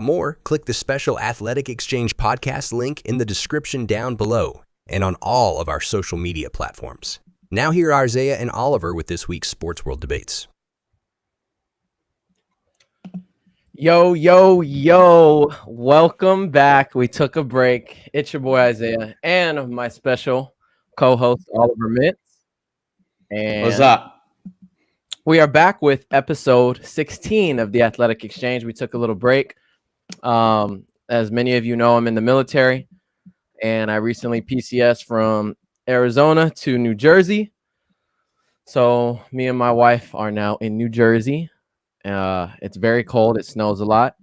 more, click the special Athletic Exchange podcast link in the description down below and on all of our social media platforms. Now here are Isaiah and Oliver with this week's Sports World Debates. Yo, yo, yo. Welcome back. We took a break. It's your boy Isaiah and my special co-host Oliver Mintz. And what's up? We are back with episode 16 of the Athletic Exchange. We took a little break. As many of you know, I'm in the military, and I recently PCS from Arizona to New Jersey. So me and my wife are now in New Jersey. It's very cold. It snows a lot.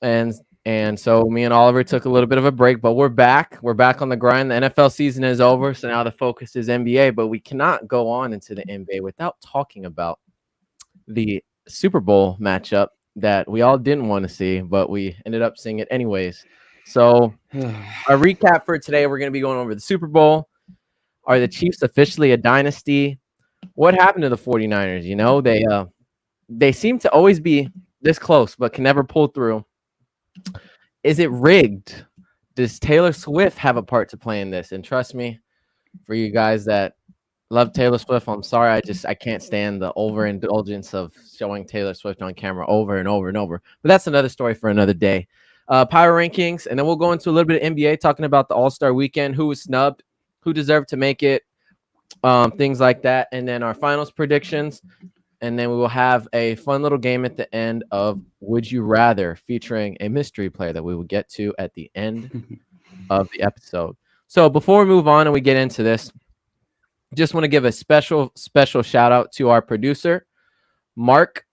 And so me and Oliver took a little bit of a break, but we're back. We're back on the grind. The NFL season is over, so now the focus is NBA, but we cannot go on into the NBA without talking about the Super Bowl matchup that we all didn't want to see, but we ended up seeing it anyways. So our recap for today, we're going to be going over the Super Bowl. Are the Chiefs officially a dynasty? What happened to the 49ers? You know, they seem to always be this close, but can never pull through. Is it rigged? Does Taylor Swift have a part to play in this? And trust me, for you guys that love Taylor Swift, I'm sorry, I can't stand the overindulgence of showing Taylor Swift on camera over and over and over. But that's another story for another day. Power rankings, and then we'll go into a little bit of NBA, talking about the All-Star weekend, who was snubbed, who deserved to make it, things like that, and then our finals predictions. And then we will have a fun little game at the end of Would You Rather, featuring a mystery player that we will get to at the end of the episode. So before we move on and we get into this, just want to give a special shout out to our producer, Mark,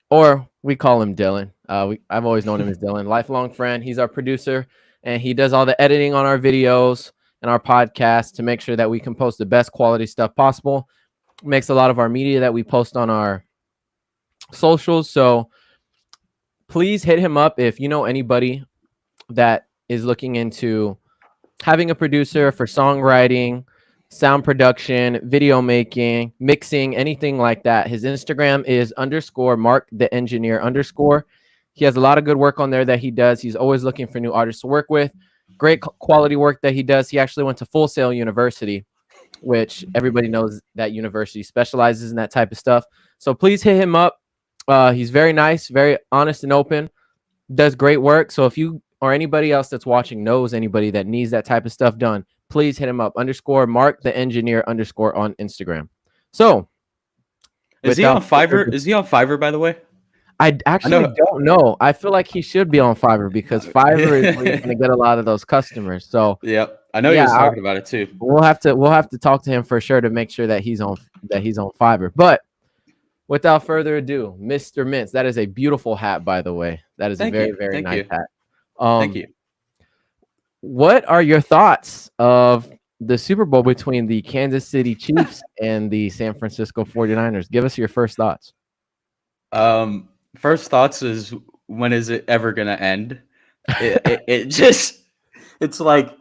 or we call him Dylan. I've always known him as Dylan, lifelong friend. He's our producer, and he does all the editing on our videos and our podcast to make sure that we can post the best quality stuff possible. Makes a lot of our media that we post on our socials. So please hit him up if you know anybody that is looking into having a producer for songwriting, sound production, video making, mixing, anything like that. His Instagram is _Mark_the_engineer_. He has a lot of good work on there that he does. He's always looking for new artists to work with. Great quality work that he does. He actually went to Full Sail University, which everybody knows that university specializes in that type of stuff. So please hit him up. He's very nice, very honest and open, does great work. So if you or anybody else that's watching knows anybody that needs that type of stuff done, please hit him up, _Mark_the_engineer_ on Instagram. So is he on Fiverr? Is he on Fiverr, by the way? I actually don't know. I feel like he should be on Fiverr because Fiverr is where you're going to get a lot of those customers. So yep, I know he was talking about it too. We'll have to talk to him for sure to make sure that he's on Fiverr. But without further ado, Mr. Mintz, that is a beautiful hat, by the way. That is a very nice hat. Thank you. What are your thoughts of the Super Bowl between the Kansas City Chiefs and the San Francisco 49ers? Give us your first thoughts. First thoughts is, when is it ever going to end? It's like,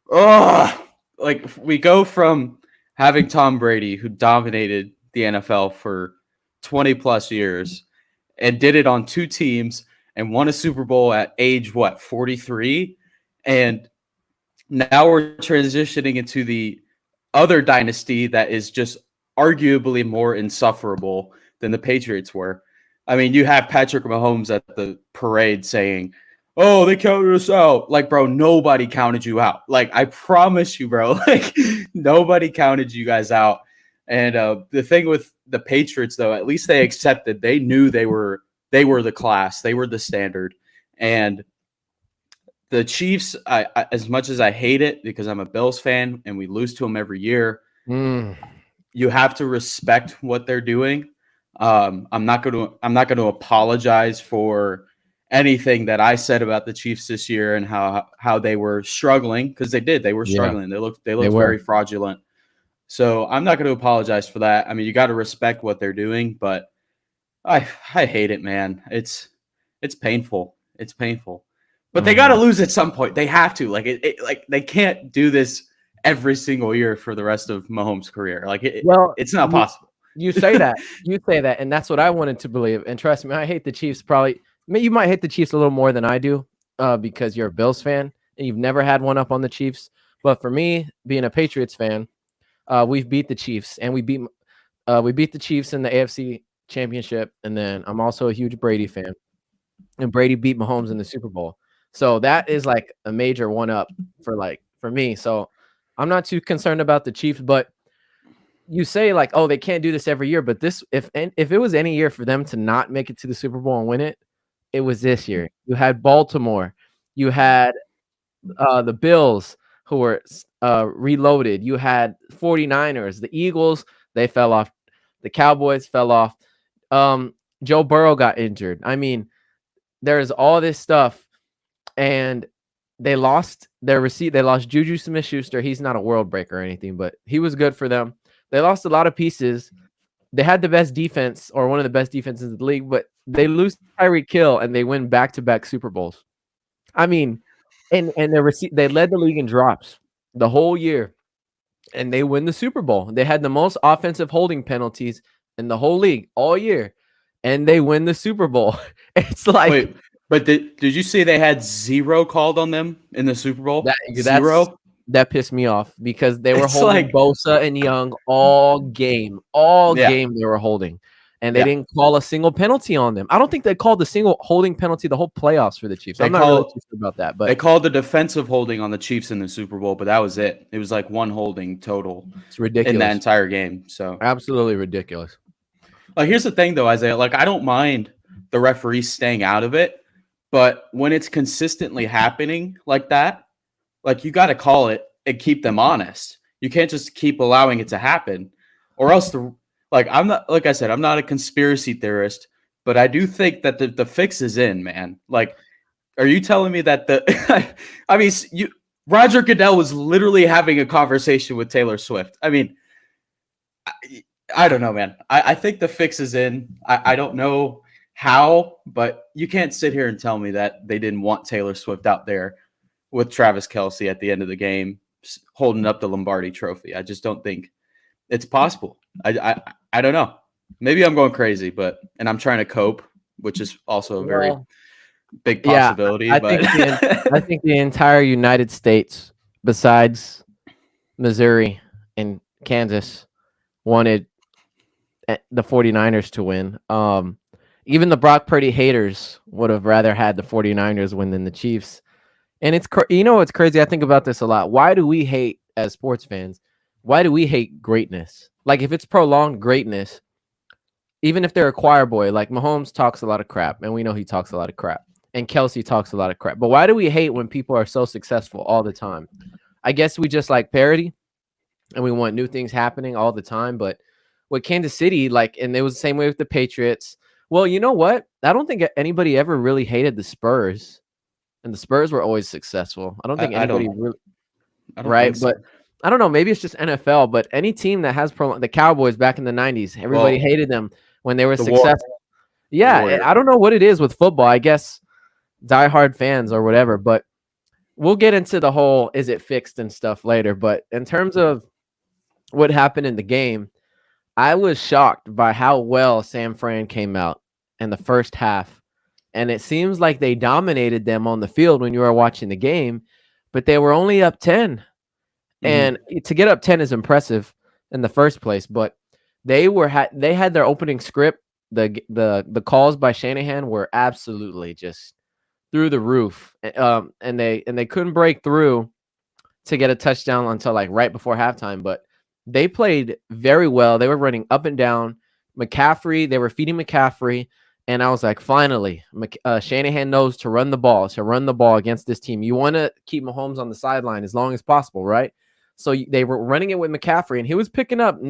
like we go from having Tom Brady, who dominated the NFL for 20 plus years and did it on two teams and won a Super Bowl at age, 43? And now we're transitioning into the other dynasty that is just arguably more insufferable than the Patriots were. I mean, you have Patrick Mahomes at the parade saying, "Oh, they counted us out." Like, bro, nobody counted you out. Like, I promise you, bro, like nobody counted you guys out. And the thing with the Patriots, though, at least they accepted. They knew they were the class. They were the standard. And the Chiefs, I as much as I hate it because I'm a Bills fan and we lose to them every year, you have to respect what they're doing. I'm not going to apologize for anything that I said about the Chiefs this year and how they were struggling, because they did. They were struggling. They looked very fraudulent. So I'm not going to apologize for that. I mean, you got to respect what they're doing, but I hate it, man. It's painful. It's painful. But they got to lose at some point. They have to. Like like they can't do this every single year for the rest of Mahomes' career. Like it's not possible. You say that, and that's what I wanted to believe. And trust me, I hate the Chiefs probably You might hate the Chiefs a little more than I do, because you're a Bills fan and you've never had one up on the Chiefs. But for me, being a Patriots fan, we've beat the Chiefs, and we beat the Chiefs in the AFC Championship, and then I'm also a huge Brady fan, and Brady beat Mahomes in the Super Bowl. So that is like a major one up for me. So I'm not too concerned about the Chiefs, but you say like, oh, they can't do this every year, but this if it was any year for them to not make it to the Super Bowl and win it, it was this year. You had Baltimore, you had the Bills who were reloaded. You had 49ers, the Eagles, they fell off. The Cowboys fell off. Joe Burrow got injured. I mean, there's all this stuff, and they lost their receipt. They lost Juju Smith-Schuster. He's not a world breaker or anything, but he was good for them. They lost a lot of pieces. They had the best defense, or one of the best defenses in the league, but they lose Tyreek Hill and they win back-to-back Super Bowls. I mean, and they led the league in drops the whole year, and they win the Super Bowl. They had the most offensive holding penalties in the whole league all year, and they win the Super Bowl. It's like, wait, but did you say they had 0 called on them in the Super Bowl? Zero. That pissed me off because they were It's holding like- Bosa and Young all game. All Yeah. game they were holding. And they Yeah. didn't call a single penalty on them. I don't think they called a single holding penalty the whole playoffs for the Chiefs. They I'm not really called- too sure about that. They But called the defensive holding on the Chiefs in the Super Bowl, but that was it. It was like 1 holding total it's ridiculous. in that entire game. So Absolutely ridiculous. here's the thing though, Isaiah. Like, I don't mind the referees staying out of it, but when it's consistently happening like that, like, you got to call it and keep them honest. You can't just keep allowing it to happen, or else I'm not, like I said, I'm not a conspiracy theorist, but I do think that the fix is in, man. Like, are you telling me that I mean, Roger Goodell was literally having a conversation with Taylor Swift. I mean, I don't know, man. I think the fix is in. I don't know how, but you can't sit here and tell me that they didn't want Taylor Swift out there with Travis Kelce at the end of the game holding up the Lombardi trophy. I just don't think it's possible. I don't know. Maybe I'm going crazy, and I'm trying to cope, which is also a very big possibility. I but think the entire United States, besides Missouri and Kansas, wanted the 49ers to win. Even the Brock Purdy haters would have rather had the 49ers win than the Chiefs. And it's what's crazy? I think about this a lot. Why do we hate, as sports fans, why do we hate greatness? Like, if it's prolonged greatness, even if they're a choir boy, like Mahomes talks a lot of crap, and we know he talks a lot of crap, and Kelce talks a lot of crap. But why do we hate when people are so successful all the time? I guess we just like parody, and we want new things happening all the time. But with Kansas City, and it was the same way with the Patriots. Well, you know what? I don't think anybody ever really hated the Spurs. And the Spurs were always successful. I don't think anybody really, right? So. But I don't know. Maybe it's just NFL. But any team that has the Cowboys back in the 90s, everybody hated them when they were successful. Yeah, I don't know what it is with football. I guess diehard fans or whatever. But we'll get into the whole is it fixed and stuff later. But in terms of what happened in the game, I was shocked by how well San Fran came out in the first half. And it seems like they dominated them on the field when you were watching the game, but they were only up 10. Mm-hmm. And to get up 10 is impressive in the first place, but they had their opening script. The calls by Shanahan were absolutely just through the roof. And they couldn't break through to get a touchdown until like right before halftime, but they played very well. They were running up and down. They were feeding McCaffrey. And I was like, finally, Shanahan knows to run the ball against this team. You want to keep Mahomes on the sideline as long as possible, right? So they were running it with McCaffrey, and he was picking up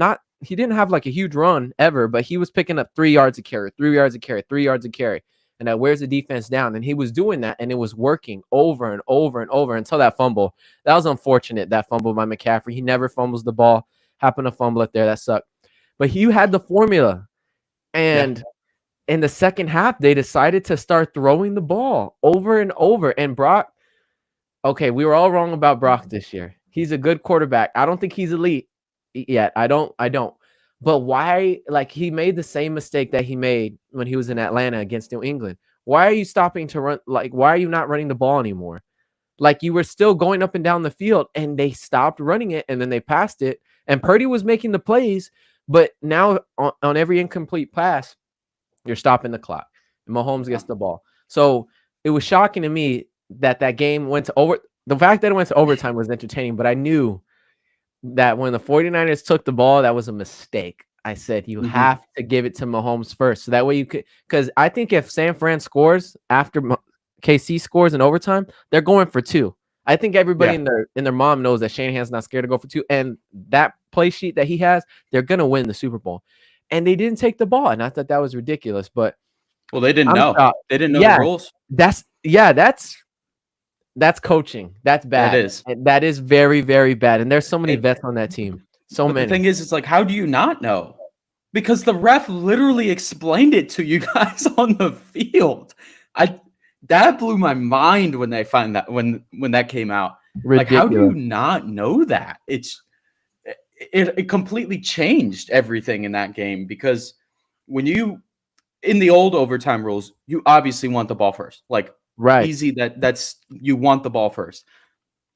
he didn't have like a huge run ever, but he was picking up 3 yards a carry, 3 yards a carry, 3 yards a carry. And that wears the defense down. And he was doing that, and it was working over and over and over until that fumble. That was unfortunate, that fumble by McCaffrey. He never fumbles the ball. Happened to fumble it there. That sucked. But he had the formula. And in the second half, they decided to start throwing the ball over and over. And Brock, okay, we were all wrong about Brock this year. He's a good quarterback. I don't think he's elite yet. I don't. But why? Like, he made the same mistake that he made when he was in Atlanta against New England. Why are you stopping to run? Like, why are you not running the ball anymore? Like, you were still going up and down the field, and they stopped running it, and then they passed it, and Purdy was making the plays, but now on every incomplete pass, you're stopping the clock, and Mahomes gets the ball. So it was shocking to me that game went to over. The fact that it went to overtime was entertaining, but I knew that when the 49ers took the ball, that was a mistake. I said, you have to give it to Mahomes first. So that way you could, because I think if San Fran scores after KC scores in overtime, they're going for 2. I think everybody in their mom knows that Shanahan's not scared to go for 2. And that play sheet that he has, they're going to win the Super Bowl. And they didn't take the ball. And I thought that was ridiculous. But well, they didn't know. They didn't know the rules. That's coaching. That's bad. It is. That is very, very bad. And there's so many vets on that team. So many. The thing is, it's like, how do you not know? Because the ref literally explained it to you guys on the field. That blew my mind when they find that when that came out. Ridiculous. Like, how do you not know that? It completely changed everything in that game, because when you in the old overtime rules, you obviously want the ball first. Like, right. Easy, that's you want the ball first.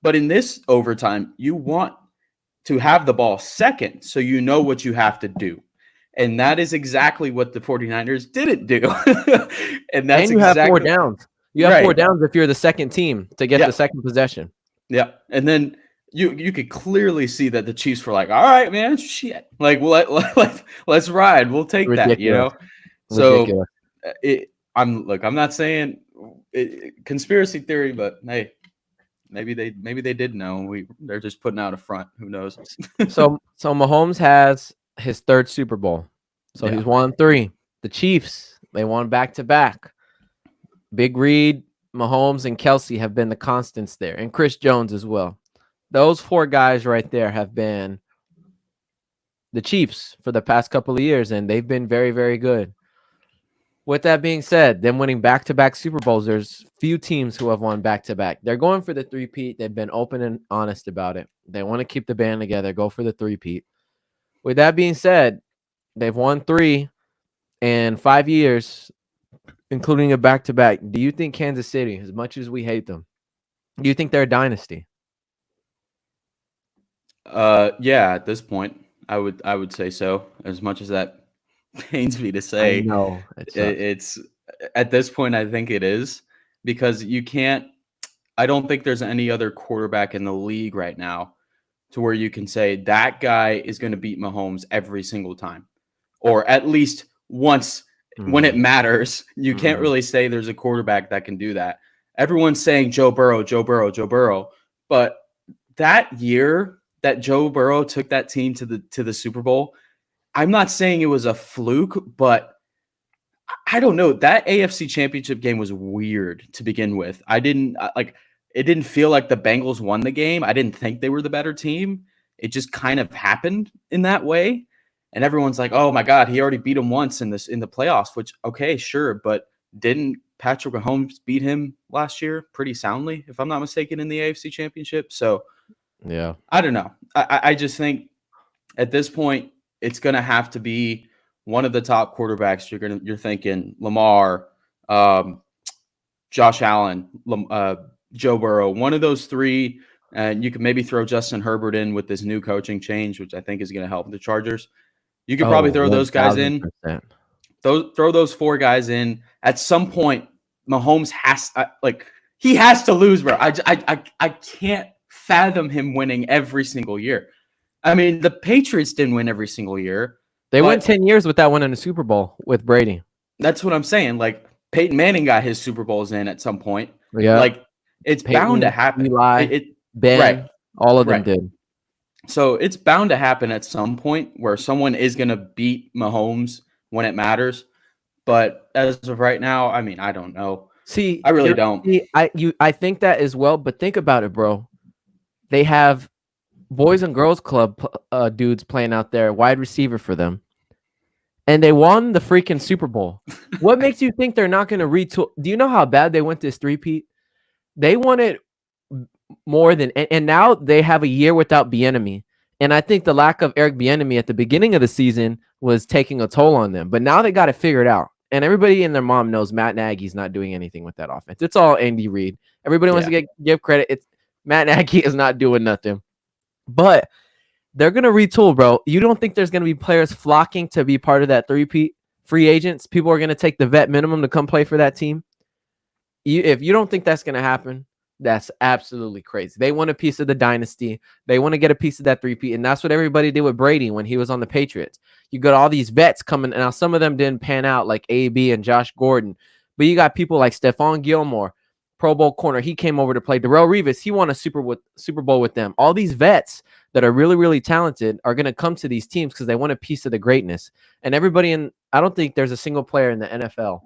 But in this overtime, you want to have the ball second, so you know what you have to do. And that is exactly what the 49ers didn't do. And you have 4 downs. You have 4 downs if you're the second team to get the second possession. Yeah. And then you could clearly see that the Chiefs were like, all right, man, shit. Like, let's ride. We'll take that, you know? So I'm not saying conspiracy theory, but hey, maybe they did know. They're just putting out a front. Who knows? So Mahomes has his 3rd Super Bowl. So he's won 3. The Chiefs, they won back-to-back. Big Reed, Mahomes, and Kelsey have been the constants there, and Chris Jones as well. Those 4 guys right there have been the Chiefs for the past couple of years, and they've been very, very good. With that being said, them winning back-to-back Super Bowls, there's few teams who have won back-to-back. They're going for the 3-peat. They've been open and honest about it. They want to keep the band together, go for the 3-peat. With that being said, they've won 3 in 5 years, including a back-to-back. Do you think Kansas City, as much as we hate them, do you think they're a dynasty? Yeah, at this point, I would say so. As much as that pains me to say, no, it's at this point, I think it is, because you can't. I don't think there's any other quarterback in the league right now to where you can say that guy is going to beat Mahomes every single time, or at least once when it matters. You can't really say there's a quarterback that can do that. Everyone's saying Joe Burrow, Joe Burrow, Joe Burrow, but that year that Joe Burrow took that team to the Super Bowl, I'm not saying it was a fluke, but I don't know. That AFC Championship game was weird to begin with. It didn't feel like the Bengals won the game. I didn't think they were the better team. It just kind of happened in that way. And everyone's like, oh my God, he already beat him once in the playoffs, which, okay, sure. But didn't Patrick Mahomes beat him last year pretty soundly, if I'm not mistaken, in the AFC Championship? So yeah, I don't know. I just think at this point, it's going to have to be one of the top quarterbacks. You're thinking Lamar, Josh Allen, Joe Burrow, one of those 3, and you can maybe throw Justin Herbert in with this new coaching change, which I think is going to help the Chargers. You could probably throw those guys in. Throw those 4 guys in. At some point, Mahomes has he has to lose, bro. I can't fathom him winning every single year. I mean, the Patriots didn't win every single year. They went 10 years without winning a Super Bowl with Brady. That's what I'm saying. Like, Peyton Manning got his Super Bowls in at some point. Yeah. Like, it's bound to happen. Eli, Ben, all of them did. So it's bound to happen at some point where someone is going to beat Mahomes when it matters. But as of right now, I mean, I don't know. See, I really don't. I think that as well, but think about it, bro. They have Boys and Girls Club dudes playing out there, wide receiver for them. And they won the freaking Super Bowl. What makes you think they're not going to retool? Do you know how bad they went this 3-peat? They won it more than, and now they have a year without Bieniemy. And I think the lack of Eric Bieniemy at the beginning of the season was taking a toll on them. But now they got it figured out. And everybody and their mom knows Matt Nagy's not doing anything with that offense. It's all Andy Reid. Everybody wants to give credit. It's Matt Nagy is not doing nothing. But they're going to retool, bro. You don't think there's going to be players flocking to be part of that three-peat free agents? People are going to take the vet minimum to come play for that team? If you don't think that's going to happen, that's absolutely crazy. They want a piece of the dynasty. They want to get a piece of that three-peat, and that's what everybody did with Brady when he was on the Patriots. You got all these vets coming, and now some of them didn't pan out, like AB and Josh Gordon, but you got people like Stephon Gilmore, Pro Bowl corner. He came over to play. Darrelle Revis, he won a Super Bowl with them. All these vets that are really, really talented are going to come to these teams because they want a piece of the greatness. And everybody I don't think there's a single player in the NFL.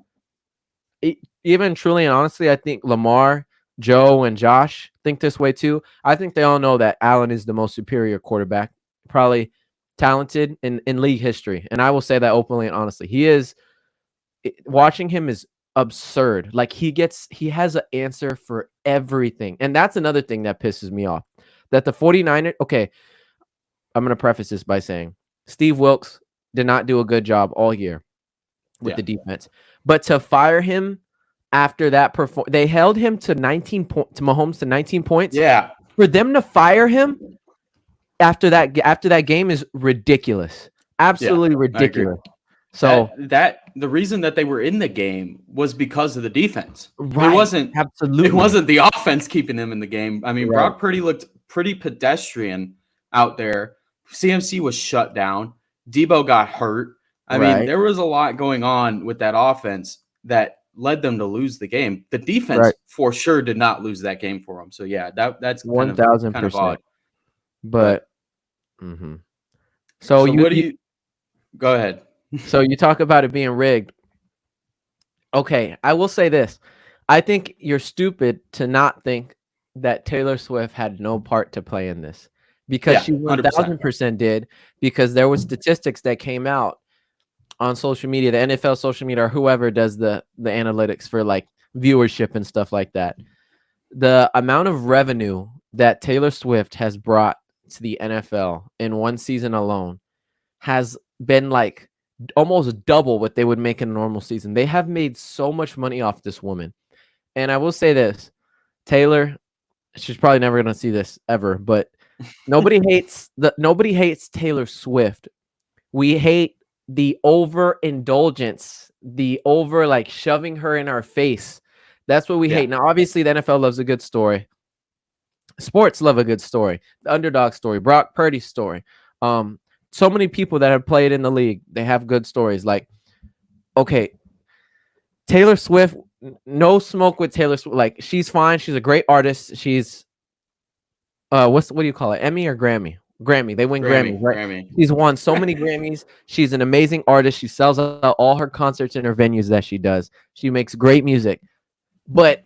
Even truly and honestly, I think Lamar, Joe, and Josh think this way too. I think they all know that Allen is the most superior quarterback, probably talented in league history. And I will say that openly and honestly. He is, watching him is absurd. Like he has an answer for everything. And that's another thing that pisses me off. That the 49ers, okay, I'm going to preface this by saying Steve Wilkes did not do a good job all year with the defense. But to fire him after that they held him to 19 points, to Mahomes to 19 points. Yeah. For them to fire him after that game is ridiculous. Absolutely ridiculous. So that the reason that they were in the game was because of the defense. Right. It wasn't the offense keeping them in the game. I mean, Right. Brock Purdy looked pretty pedestrian out there. CMC was shut down. Debo got hurt. I mean, there was a lot going on with that offense that led them to lose the game. The defense for sure did not lose that game for them. So yeah, that's 1,000%. odd. But so what do you go ahead? So you talk about it being rigged. Okay, I will say this. I think you're stupid to not think that Taylor Swift had no part to play in this, because she 1,000% did, because there was statistics that came out on social media, the NFL social media, or whoever does the analytics for like viewership and stuff like that. The amount of revenue that Taylor Swift has brought to the NFL in one season alone has been like almost double what they would make in a normal season. They have made so much money off this woman. And I will say this, Taylor, she's probably never going to see this ever, but nobody hates Taylor Swift. We hate the overindulgence, the over like shoving her in our face. That's what we hate. Now, obviously, the NFL loves a good story. Sports love a good story. The underdog story, Brock Purdy's story. So many people that have played in the league, they have good stories. Like, okay, Taylor Swift, no smoke with Taylor Swift. Like, she's fine. She's a great artist. She's what do you call it? Emmy or Grammy? Grammy. They win Grammys, right? Grammy. She's won so many Grammys. She's an amazing artist. She sells out all her concerts and her venues that she does. She makes great music. But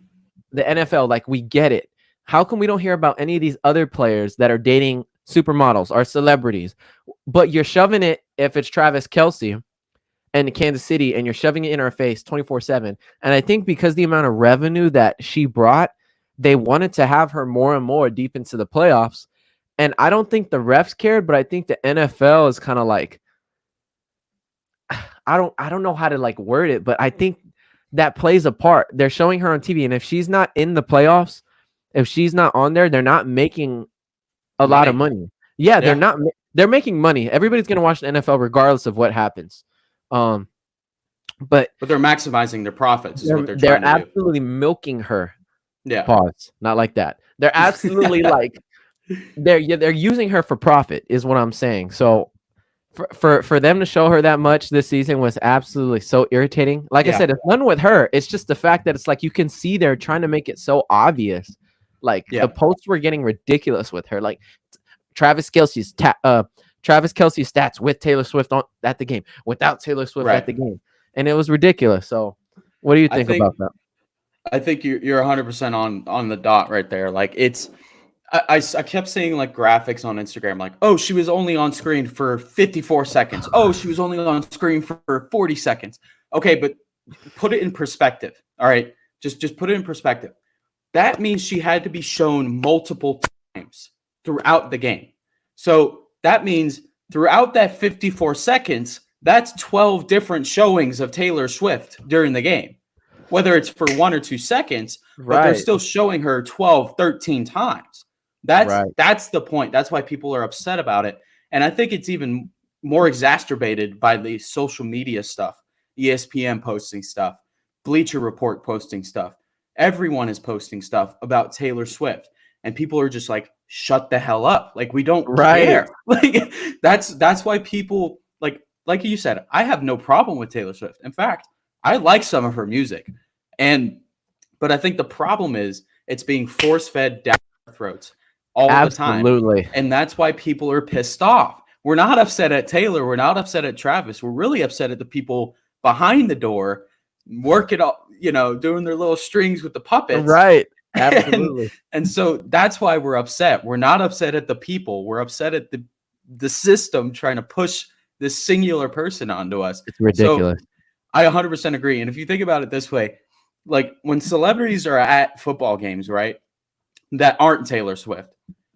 the NFL, like, we get it. How come we don't hear about any of these other players that are dating supermodels or celebrities? But you're shoving it, if it's Travis Kelce and Kansas City, and you're shoving it in her face 24/7. And I think because the amount of revenue that she brought, they wanted to have her more and more deep into the playoffs. And I don't think the refs cared, but I think the NFL is kind of like, I don't know how to like word it, but I think that plays a part. They're showing her on TV, and if she's not in the playoffs, if she's not on there, they're not making a lot of money. Yeah, they're making money. Everybody's going to watch the NFL regardless of what happens. But they're maximizing their profits is what they're they're trying to do. They're absolutely milking her. Yeah. Pause. Not like that. They're absolutely like they're using her for profit is what I'm saying. So for them to show her that much this season was absolutely so irritating. Like I said, it's none with her. It's just the fact that it's like you can see they're trying to make it so obvious. Like the posts were getting ridiculous with her. Like Travis Kelce's stats with Taylor Swift at the game, without Taylor Swift at the game, and it was ridiculous. So, what do you think about that? I think you're 100% on the dot right there. Like it's, I kept seeing like graphics on Instagram, like, oh, she was only on screen for 54 seconds. Oh, she was only on screen for 40 seconds. Okay, but put it in perspective. All right, just put it in perspective. That means she had to be shown multiple times throughout the game. So that means throughout that 54 seconds, that's 12 different showings of Taylor Swift during the game, whether it's for 1 or 2 seconds, but they're Right. still showing her 12, 13 times. That's the point. That's why people are upset about it. And I think it's even more exacerbated by the social media stuff, ESPN posting stuff, Bleacher Report posting stuff. Everyone is posting stuff about Taylor Swift. And people are just like, shut the hell up. Like, we don't care. Like, that's why people, like you said, I have no problem with Taylor Swift. In fact, I like some of her music. But I think the problem is it's being force-fed down our throats all the time. Absolutely. And that's why people are pissed off. We're not upset at Taylor. We're not upset at Travis. We're really upset at the people behind the door working all, doing their little strings with the puppets. Right. Absolutely. And so that's why we're upset. We're not upset at the people. We're upset at the system trying to push this singular person onto us. It's ridiculous. So I 100% agree. And if you think about it this way, like when celebrities are at football games, right, that aren't Taylor Swift,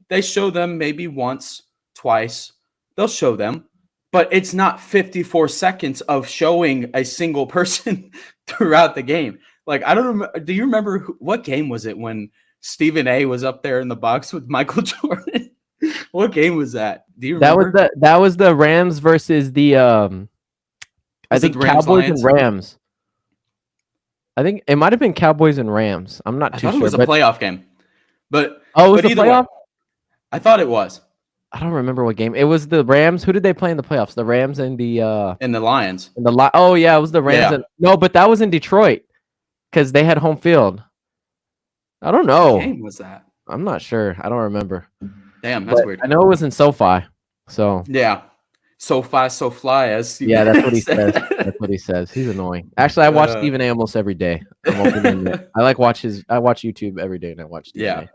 they show them maybe once, twice. They'll show them, but it's not 54 seconds of showing a single person throughout the game. Like, I don't remember. Do you remember what game was it when Stephen A was up there in the box with Michael Jordan? What game was that? Do you remember? That was the Rams versus the I think Cowboys and Rams. I think it might have been Cowboys and Rams. I'm not too sure. It was a playoff game. But it was a playoff? I thought it was. I don't remember what game. It was the Rams. Who did they play in the playoffs? The Rams and the Lions. Oh yeah, it was the Rams. Yeah. But that was in Detroit because they had home field. I don't know. What game was that? I'm not sure. I don't remember. Damn, that's weird. I know it was in SoFi. So yeah, SoFi, so fly as that's what he says. That's what he says. He's annoying. Actually, I watch Stephen A almost every day. I watch YouTube every day, and I watch Stephen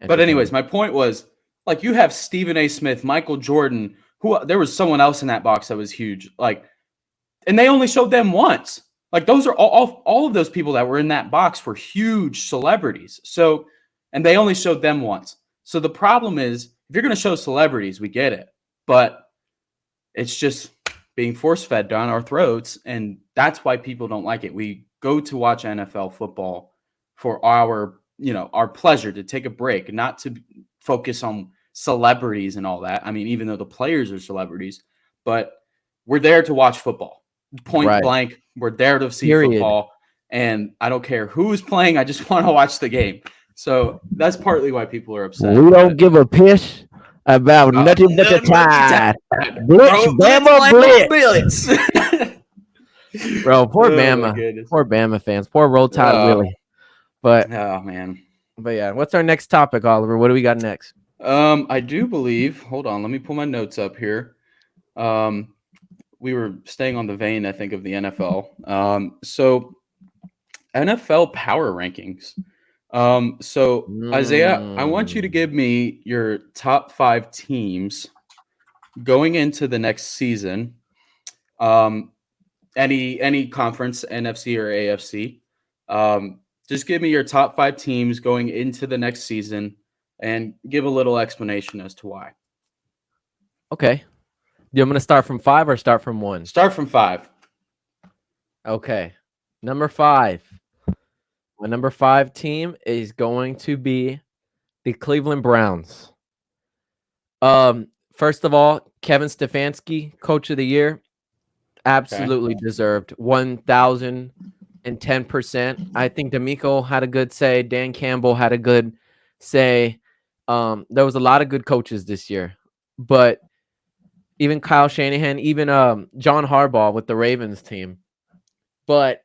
A. But anyways, my point was, like, you have Stephen A. Smith, Michael Jordan, who there was someone else in that box that was huge, like, and they only showed them once. Like, those are all of those people that were in that box were huge celebrities. So, and they only showed them once. So the problem is, if you're going to show celebrities, we get it, but it's just being force-fed down our throats, and that's why people don't like it. We go to watch NFL football for our pleasure, to take a break, not to focus on celebrities and all that. I mean, even though the players are celebrities, but we're there to watch football. Point blank, we're there to see football, and I don't care who's playing. I just want to watch the game. So that's partly why people are upset. We don't give a piss about nothing but the tide. Blitz, Bama, blitz. Bro, poor Bama. Poor Bama fans. Poor Roll Tide Willie. But oh man. But yeah, what's our next topic, Oliver? What do we got next? I do believe. Hold on, let me pull my notes up here. We were staying on the vein, I think, of the NFL. So NFL power rankings. Isaiah, I want you to give me your top 5 teams going into the next season. Any conference, NFC or AFC. Just give me your top 5 teams going into the next season and give a little explanation as to why. Okay. I'm going to start from 5 or start from 1? Start from 5. Okay. Number 5. My number 5 team is going to be the Cleveland Browns. First of all, Kevin Stefanski, Coach of the Year, absolutely deserved 1,010%. I think D'Amico had a good say. Dan Campbell had a good say. There was a lot of good coaches this year, but even Kyle Shanahan, even John Harbaugh with the Ravens team. But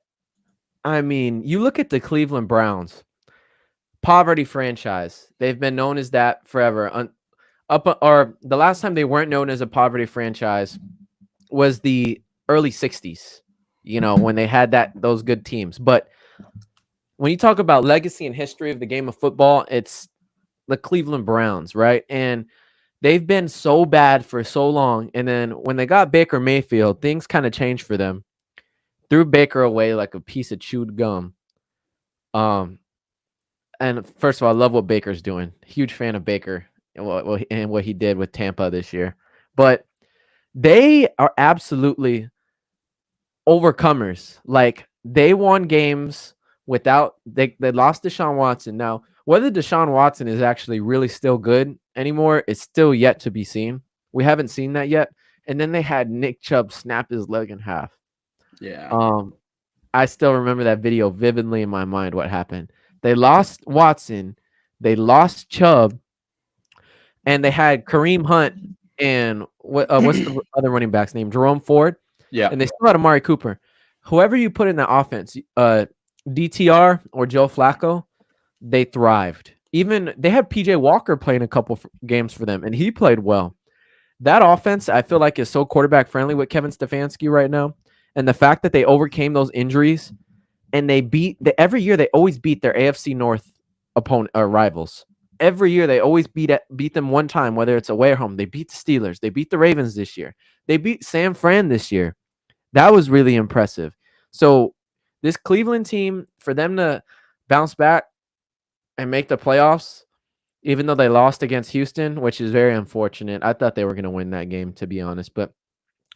I mean, you look at the Cleveland Browns, poverty franchise. They've been known as that forever. Or the last time they weren't known as a poverty franchise was the early 60s, when they had those good teams. But when you talk about legacy and history of the game of football, it's the Cleveland Browns, right? And they've been so bad for so long. And then when they got Baker Mayfield, things kind of changed for them. Threw Baker away like a piece of chewed gum. And first of all, I love what Baker's doing. Huge fan of Baker and what he did with Tampa this year. But they are absolutely overcomers. Like they won games without they lost Deshaun Watson. Now, whether Deshaun Watson is actually really still good anymore is still yet to be seen. We haven't seen that yet. And then they had Nick Chubb snap his leg in half. Yeah. I still remember that video vividly in my mind. What happened? They lost Watson, they lost Chubb, and they had Kareem Hunt and what's the other running back's name? Jerome Ford. Yeah. And they still had Amari Cooper. Whoever you put in that offense, DTR or Joe Flacco, they thrived. Even they had PJ Walker playing a couple games for them, and he played well. That offense, I feel like, is so quarterback friendly with Kevin Stefanski right now. And the fact that they overcame those injuries and every year they always beat their AFC North opponent or rivals. Every year they always beat them one time, whether it's away or home. They beat the Steelers. They beat the Ravens this year. They beat San Fran this year. That was really impressive. So this Cleveland team, for them to bounce back and make the playoffs, even though they lost against Houston, which is very unfortunate. I thought they were going to win that game, to be honest. But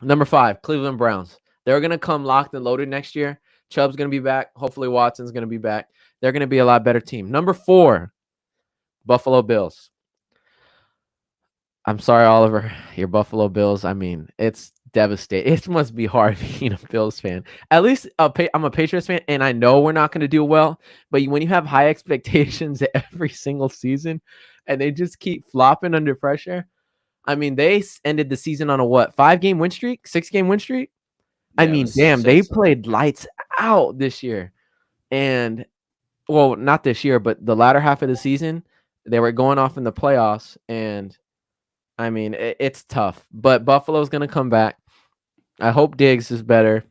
number 5, Cleveland Browns. They're going to come locked and loaded next year. Chubb's going to be back. Hopefully Watson's going to be back. They're going to be a lot better team. Number 4, Buffalo Bills. I'm sorry, Oliver. Your Buffalo Bills. I mean, it's devastating. It must be hard being a Bills fan. At least I'm a Patriots fan, and I know we're not going to do well. But when you have high expectations every single season, and they just keep flopping under pressure, I mean, they ended the season on a 5-game win streak, 6-game win streak. I mean, damn, they played lights out this year. And, well, not this year, but the latter half of the season, they were going off in the playoffs. And, I mean, it's tough. But Buffalo's going to come back. I hope Diggs is better.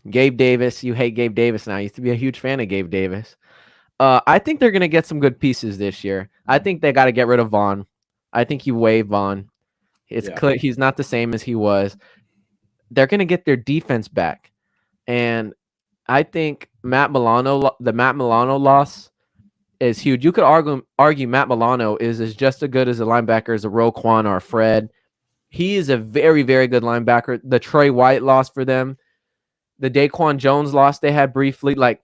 Gabe Davis, you hate Gabe Davis now. I used to be a huge fan of Gabe Davis. I think they're going to get some good pieces this year. I think they got to get rid of Vaughn. I think you waive Vaughn. It's clear he's not the same as he was. They're going to get their defense back. And I think the Matt Milano loss is huge. You could argue Matt Milano is just as good as a linebacker as a Roquan or a Fred. He is a very, very good linebacker. The Trey White loss for them. The Daquan Jones loss they had briefly. Like,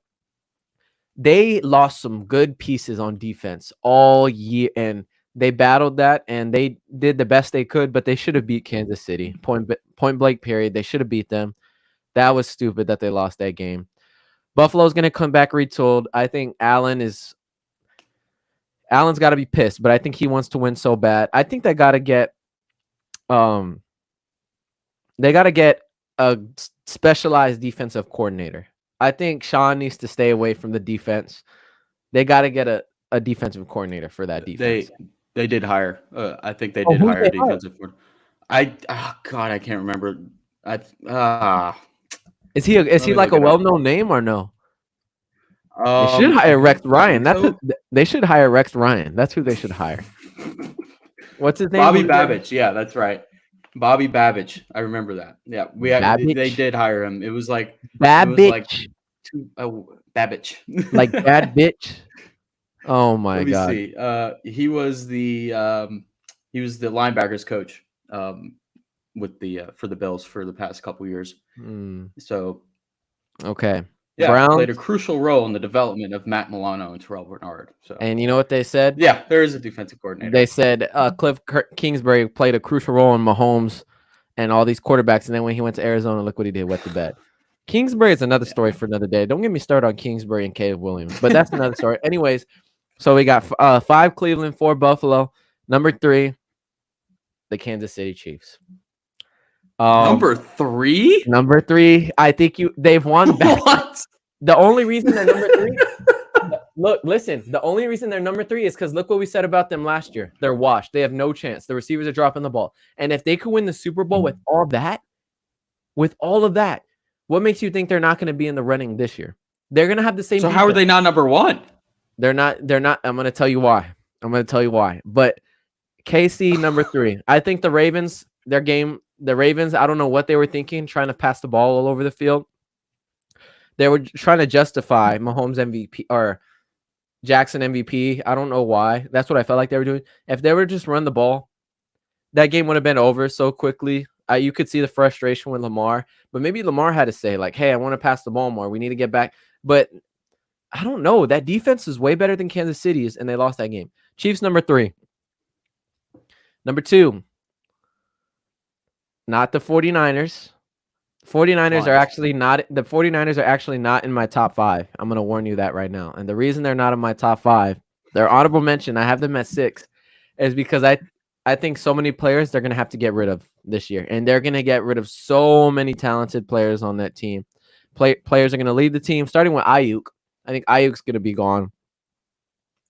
they lost some good pieces on defense all year. And they battled that, and they did the best they could, but they should have beat Kansas City. Point blank period. They should have beat them. That was stupid that they lost that game. Buffalo's going to come back retooled. I think Allen's got to be pissed, but I think he wants to win so bad. I think they got to get a specialized defensive coordinator. I think Sean needs to stay away from the defense. They got to get a defensive coordinator for that defense. They did hire. I think they did hire a defensive coordinator. I can't remember. Is he like a well-known name or no? They should hire Rex Ryan. They should hire Rex Ryan. That's who they should hire. What's his name? Bobby Babbage. Yeah, that's right. Bobby Babbage. I remember that. Yeah, they did hire him. It was like Babbage. Babbage. Like bad bitch. Oh my God. Let me see. He was the linebackers coach with for the Bills for the past couple years. So okay. Yeah, Browns played a crucial role in the development of Matt Milano and Terrell Bernard. So, and you know what they said? Yeah, there is a defensive coordinator. They said Cliff Kingsbury played a crucial role in Mahomes and all these quarterbacks. And then when he went to Arizona, look what he did, wet the bed. Kingsbury is another story for another day. Don't get me started on Kingsbury and Caleb Williams, but that's another story. Anyways, so we got 5 Cleveland, 4 Buffalo. Number 3, the Kansas City Chiefs. Number 3? Number 3. I think they've won back. What? The only reason they're number 3. Listen. The only reason they're number 3 is because look what we said about them last year. They're washed. They have no chance. The receivers are dropping the ball. And if they could win the Super Bowl with all of that, what makes you think they're not going to be in the running this year? They're going to have the same. So how are they not number 1? They're not. I'm going to tell you why. But KC number 3. I think the Ravens, the Ravens, I don't know what they were thinking, trying to pass the ball all over the field. They were trying to justify Mahomes MVP or Jackson MVP. I don't know why. That's what I felt like they were doing. If they were just run the ball, that game would have been over so quickly. You could see the frustration with Lamar, but maybe Lamar had to say like, "Hey, I want to pass the ball more. We need to get back." But I don't know. That defense is way better than Kansas City's, and they lost that game. Chiefs number 3. Number 2, not the 49ers. 49ers are actually not the 49ers are actually not in my top 5. I'm going to warn you that right now. And the reason they're not in my top 5, they're honorable mention, I have them at 6, is because I think so many players they're going to have to get rid of this year. And they're going to get rid of so many talented players on that team. Players are going to leave the team, starting with Ayuk. I think Ayuk's going to be gone.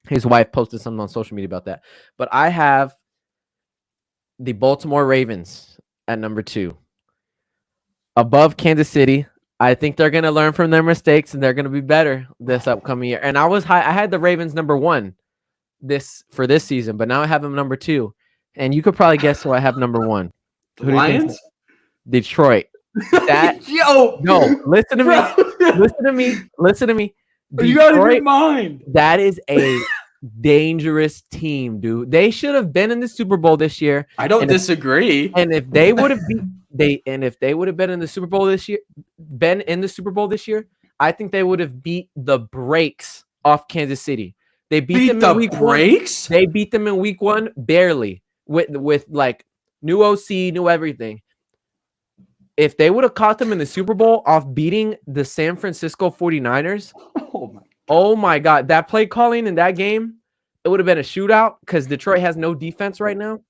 His wife posted something on social media about that. But I have the Baltimore Ravens at number 2. Above Kansas City. I think they're going to learn from their mistakes and they're going to be better this upcoming year. And I had the Ravens number 1 for this season, but now I have them number 2. And you could probably guess who I have number 1. The Lions? Detroit. No, listen to me. Listen to me. Detroit, you got in your mind. That is a dangerous team, dude. They should have been in the Super Bowl this year. I don't disagree. If they would have been in the Super Bowl this year, I think they would have beat the brakes off Kansas City. They beat them in week 1. They beat them in week 1 barely with like new OC, new everything. If they would have caught them in the Super Bowl off beating the San Francisco 49ers, oh my God, that play calling in that game, it would have been a shootout because Detroit has no defense right now.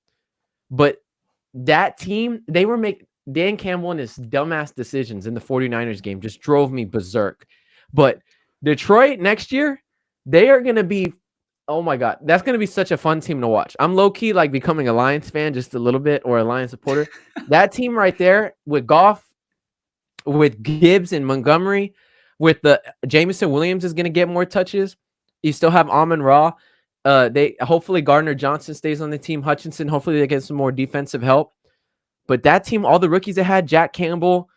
But that team, they were making Dan Campbell and his dumbass decisions in the 49ers game just drove me berserk. But Detroit next year, they are going to be, oh my God, that's going to be such a fun team to watch. I'm low-key like becoming a Lions fan just a little bit, or a Lions supporter. That team right there with Goff, with Gibbs and Montgomery, with the Jameson Williams is going to get more touches. You still have Amon-Ra. They hopefully Gardner Johnson stays on the team. Hutchinson, hopefully they get some more defensive help. But that team, all the rookies they had, Jack Campbell,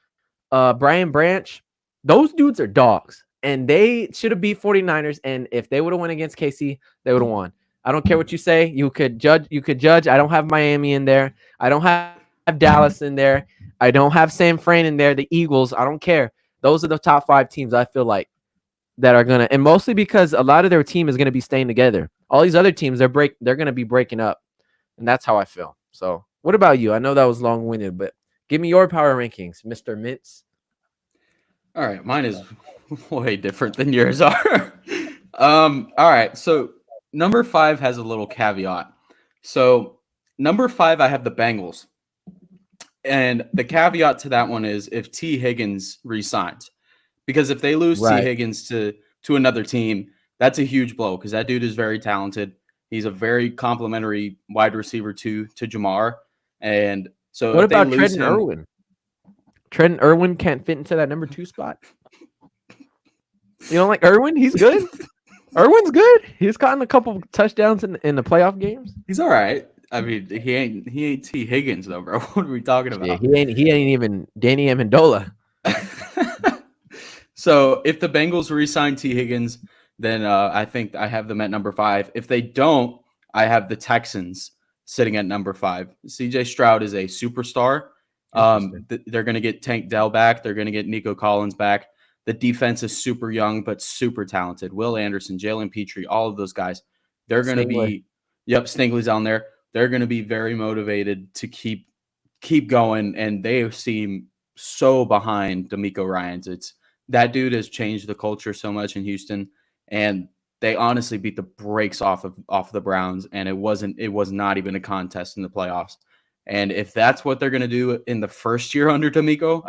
Brian Branch, those dudes are dogs. And they should have beat 49ers. And if they would have won against KC, they would have won. I don't care what you say. You could judge. I don't have Miami in there. I don't have Dallas in there. I don't have San Fran in there. The Eagles, I don't care. Those are the top 5 teams I feel like that are going to, and mostly because a lot of their team is going to be staying together. All these other teams, they're going to be breaking up. And that's how I feel. So what about you? I know that was long-winded, but give me your power rankings, Mr. Mintz. All right. Mine is way different than yours are. All right. So number 5 has a little caveat. So number 5, I have the Bengals. And the caveat to that one is if T. Higgins resigns. Because if they lose T. Higgins to another team, that's a huge blow because that dude is very talented. He's a very complimentary wide receiver to Jamar. And so what about Trenton Irwin? Trenton Irwin can't fit into that number 2 spot. You don't like Irwin? He's good. Irwin's good. He's gotten a couple touchdowns in the playoff games. He's all right. I mean, he ain't T. Higgins though, bro. What are we talking about? Yeah, he ain't even Danny Amendola. So if the Bengals re-sign T. Higgins, then I think I have them at number 5. If they don't, I have the Texans sitting at number 5. CJ Stroud is a superstar. They're going to get Tank Dell back. They're going to get Nico Collins back. The defense is super young, but super talented. Will Anderson, Jalen Petrie, all of those guys. They're going to be – Stingley's on there. They're going to be very motivated to keep going, and they seem so behind D'Amico Ryans. That dude has changed the culture so much in Houston, and they honestly beat the brakes off of the Browns, and it was not even a contest in the playoffs. And if that's what they're going to do in the first year under D'Amico,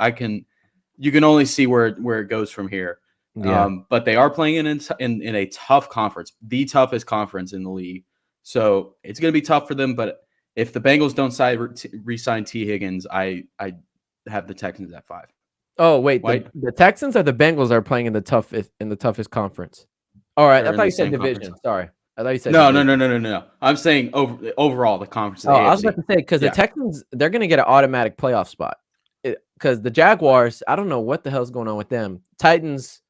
you can only see where it goes from here. Yeah. But they are playing in a tough conference, the toughest conference in the league. So it's going to be tough for them. But if the Bengals don't re-sign T. Higgins, I have the Texans at 5. Oh wait, the Texans or the Bengals are playing in the toughest conference. All right, I thought you said division. Conference. Sorry, I thought you said no. I'm saying overall the conference. Oh, I was about to say because the Texans, they're going to get an automatic playoff spot. Because the Jaguars, I don't know what the hell's going on with them. Titans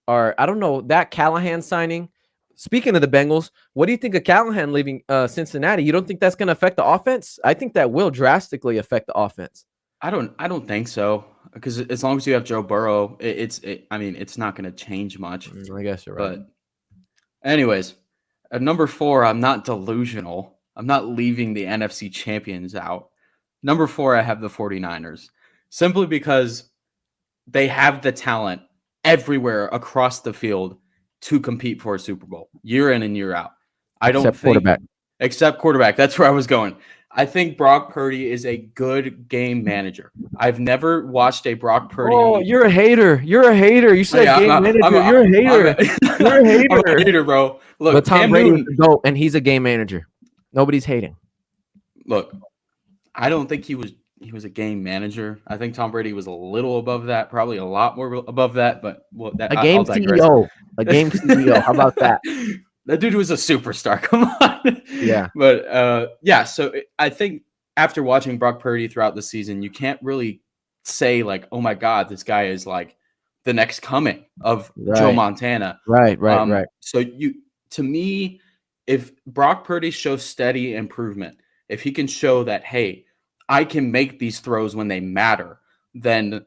are, I don't know, that Callahan signing. Speaking of the Bengals, what do you think of Callahan leaving Cincinnati? You don't think that's going to affect the offense? I think that will drastically affect the offense. I don't think so, because as long as you have Joe Burrow, I mean, it's not going to change much. I guess you're right. But anyways, at number 4, I'm not delusional. I'm not leaving the NFC champions out. Number 4, I have the 49ers, simply because they have the talent everywhere across the field to compete for a Super Bowl year in and year out. I don't Except think quarterback. except quarterback. That's where I was going. I think Brock Purdy is a good game manager. I've never watched a Brock Purdy. Oh, you're a hater. You're a hater. You said game manager. You're a hater. You're a hater. I'm a hater, bro. Look, But Tom Cam Brady Newton, is the GOAT, and he's a game manager. Nobody's hating. look, I don't think he was a game manager. I think Tom Brady was a little above that, probably a lot more above that. But A game I'll digress. CEO. A game CEO. How about that? That dude was a superstar. Come on. Yeah. But yeah, so I think after watching Brock Purdy throughout the season, you can't really say like, oh my God, this guy is like the next coming of Joe Right. Montana. Right. So to me, if Brock Purdy shows steady improvement, if he can show that, hey, I can make these throws when they matter, then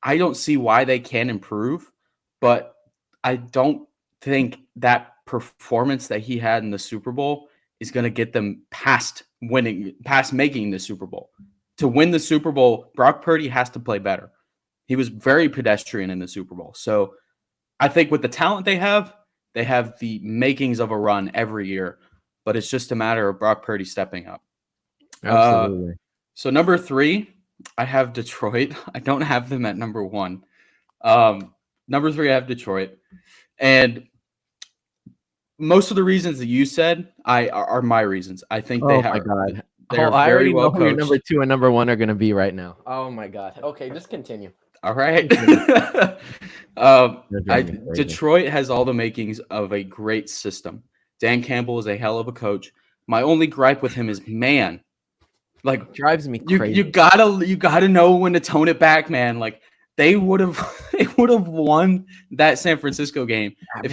I don't see why they can't improve. But I don't think that performance that he had in the Super Bowl is going to get them past making the Super Bowl. To win the Super Bowl, Brock Purdy has to play better. He was very pedestrian in the Super Bowl. So I think with the talent they have the makings of a run every year, but it's just a matter of Brock Purdy stepping up. Absolutely. So number 3, I have Detroit. I don't have them at number 1. Number 3, I have Detroit. And most of the reasons that you said are my reasons. I think they have. Oh my God. They're I very already well know who your coached. number 2 and number 1 are going to be right now. Oh my God. Okay, just continue. All right. You're driving me crazy. Detroit has all the makings of a great system. Dan Campbell is a hell of a coach. My only gripe with him is, man, like Drives me crazy. you gotta know when to tone it back, man. Like they would have won that San Francisco game if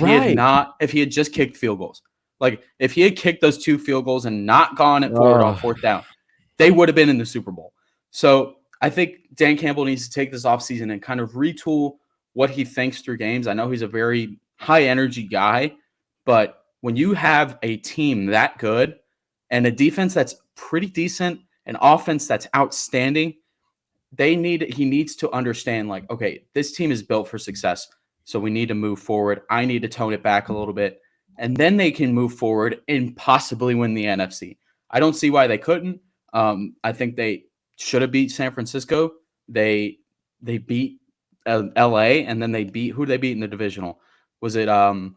he had just kicked field goals. Like if he had kicked those 2 field goals and not gone it forward on 4th down, they would have been in the Super Bowl. So I think Dan Campbell needs to take this offseason and kind of retool what he thinks through games. I know he's a very high energy guy, but when you have a team that good and a defense that's pretty decent, an offense that's outstanding, he needs to understand, like, okay, this team is built for success, so we need to move forward. I need to tone it back a little bit, and then they can move forward and possibly win the NFC. I don't see why they couldn't. I think they should have beat San Francisco. They beat LA, and then who did they beat in the divisional? Was it not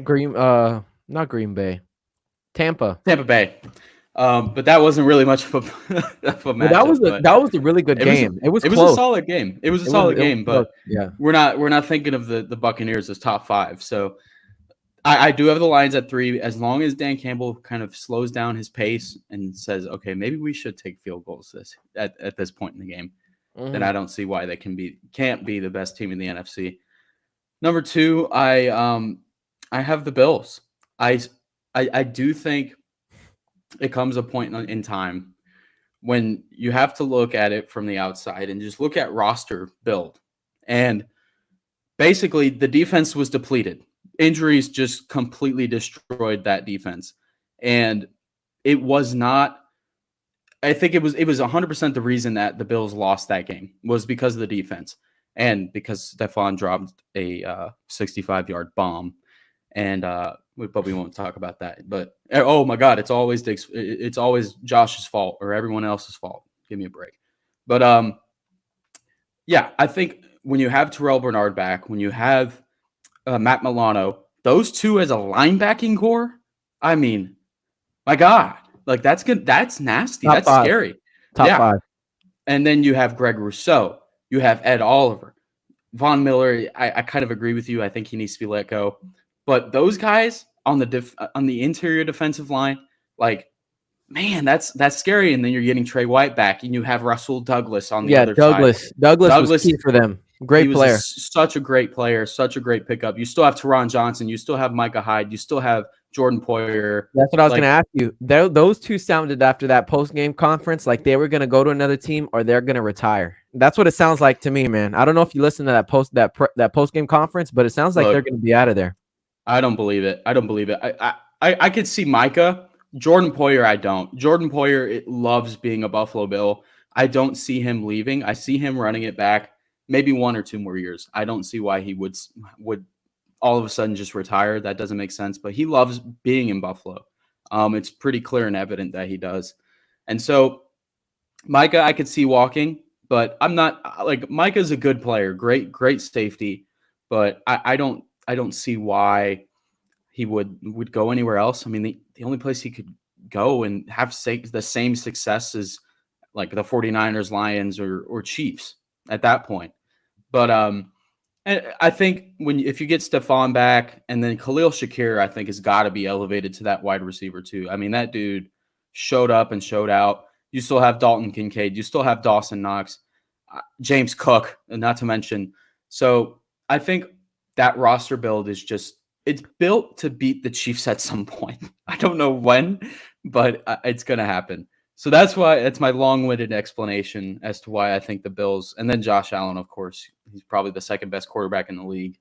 Green Bay. Tampa Bay. But that wasn't really much of a matchup. That was a really good game. It was close. A solid game. It was a solid game, but yeah, we're not thinking of the Buccaneers as top 5. So I do have the Lions at 3. As long as Dan Campbell kind of slows down his pace and says, okay, maybe we should take field goals at this point in the game, then I don't see why they can't be the best team in the NFC. Number 2, I have the Bills. I do think it comes a point in time when you have to look at it from the outside and just look at roster build. And basically the defense was depleted. Injuries just completely destroyed that defense. And it was not, I think it was 100% the reason that the Bills lost that game was because of the defense and because Stephon dropped a 65-yard bomb. And but we won't talk about that. But oh my God, it's always Josh's fault or everyone else's fault. Give me a break. But yeah, I think when you have Terrell Bernard back, when you have Matt Milano, those 2 as a linebacking core, I mean, my God, like that's good. That's nasty. That's scary. Top 5. And then you have Greg Rousseau. You have Ed Oliver, Von Miller. I kind of agree with you. I think he needs to be let go. But those guys on the interior defensive line, like, man, that's scary. And then you're getting Trey White back, and you have Rasul Douglas on the other side. Douglas was key for them. Great player. Such a great player, such a great pickup. You still have Teron Johnson. You still have Micah Hyde. You still have Jordan Poyer. That's what I was going to ask you. Those two sounded after that post-game conference like they were going to go to another team or they're going to retire. That's what it sounds like to me, man. I don't know if you listened to that post-game conference, but it sounds like they're going to be out of there. I don't believe it. I could see Micah. Jordan Poyer, I don't. Jordan Poyer loves being a Buffalo Bill. I don't see him leaving. I see him running it back maybe 1 or 2 more years. I don't see why he would all of a sudden just retire. That doesn't make sense, but he loves being in Buffalo. It's pretty clear and evident that he does. And so Micah, I could see walking, but I'm not like Micah's a good player, great safety, but I don't see why he would go anywhere else. I mean, the only place he could go and have the same success as like the 49ers, Lions, or Chiefs at that point. But and I think if you get Stephon back and then Khalil Shakir, I think has got to be elevated to that wide receiver too. I mean, that dude showed up and showed out. You still have Dalton Kincaid. You still have Dawson Knox, James Cook, and not to mention. So I think that roster build is it's built to beat the Chiefs at some point. I don't know when, but it's going to happen. So that's my long-winded explanation as to why I think the Bills, and then Josh Allen, of course, he's probably the second best quarterback in the league.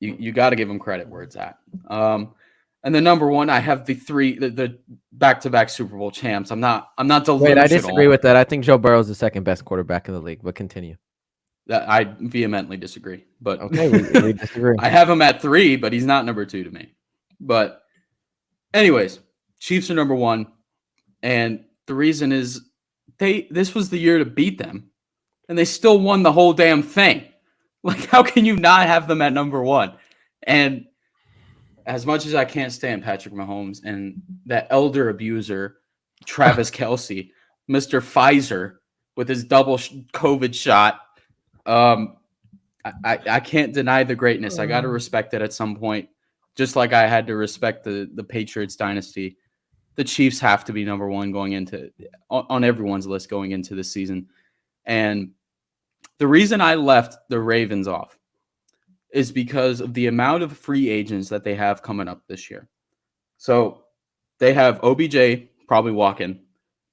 You got to give him credit where it's at. And the number one, I have the back-to-back Super Bowl champs. I'm not delusional. Wait, I disagree with that. I think Joe Burrow is the second best quarterback in the league, but continue. I vehemently disagree. But okay, we disagree. I have him at 3, but he's not number 2 to me. But anyways, Chiefs are number 1. And the reason is this was the year to beat them. And they still won the whole damn thing. Like, how can you not have them at number 1? And as much as I can't stand Patrick Mahomes and that elder abuser, Travis Kelce, Mr. Pfizer with his double COVID shot, I can't deny the greatness. I got to respect it at some point, just like I had to respect the Patriots dynasty. The Chiefs have to be number 1 going into on everyone's list going into this season. And the reason I left the Ravens off is because of the amount of free agents that they have coming up this year. So they have OBJ probably walking.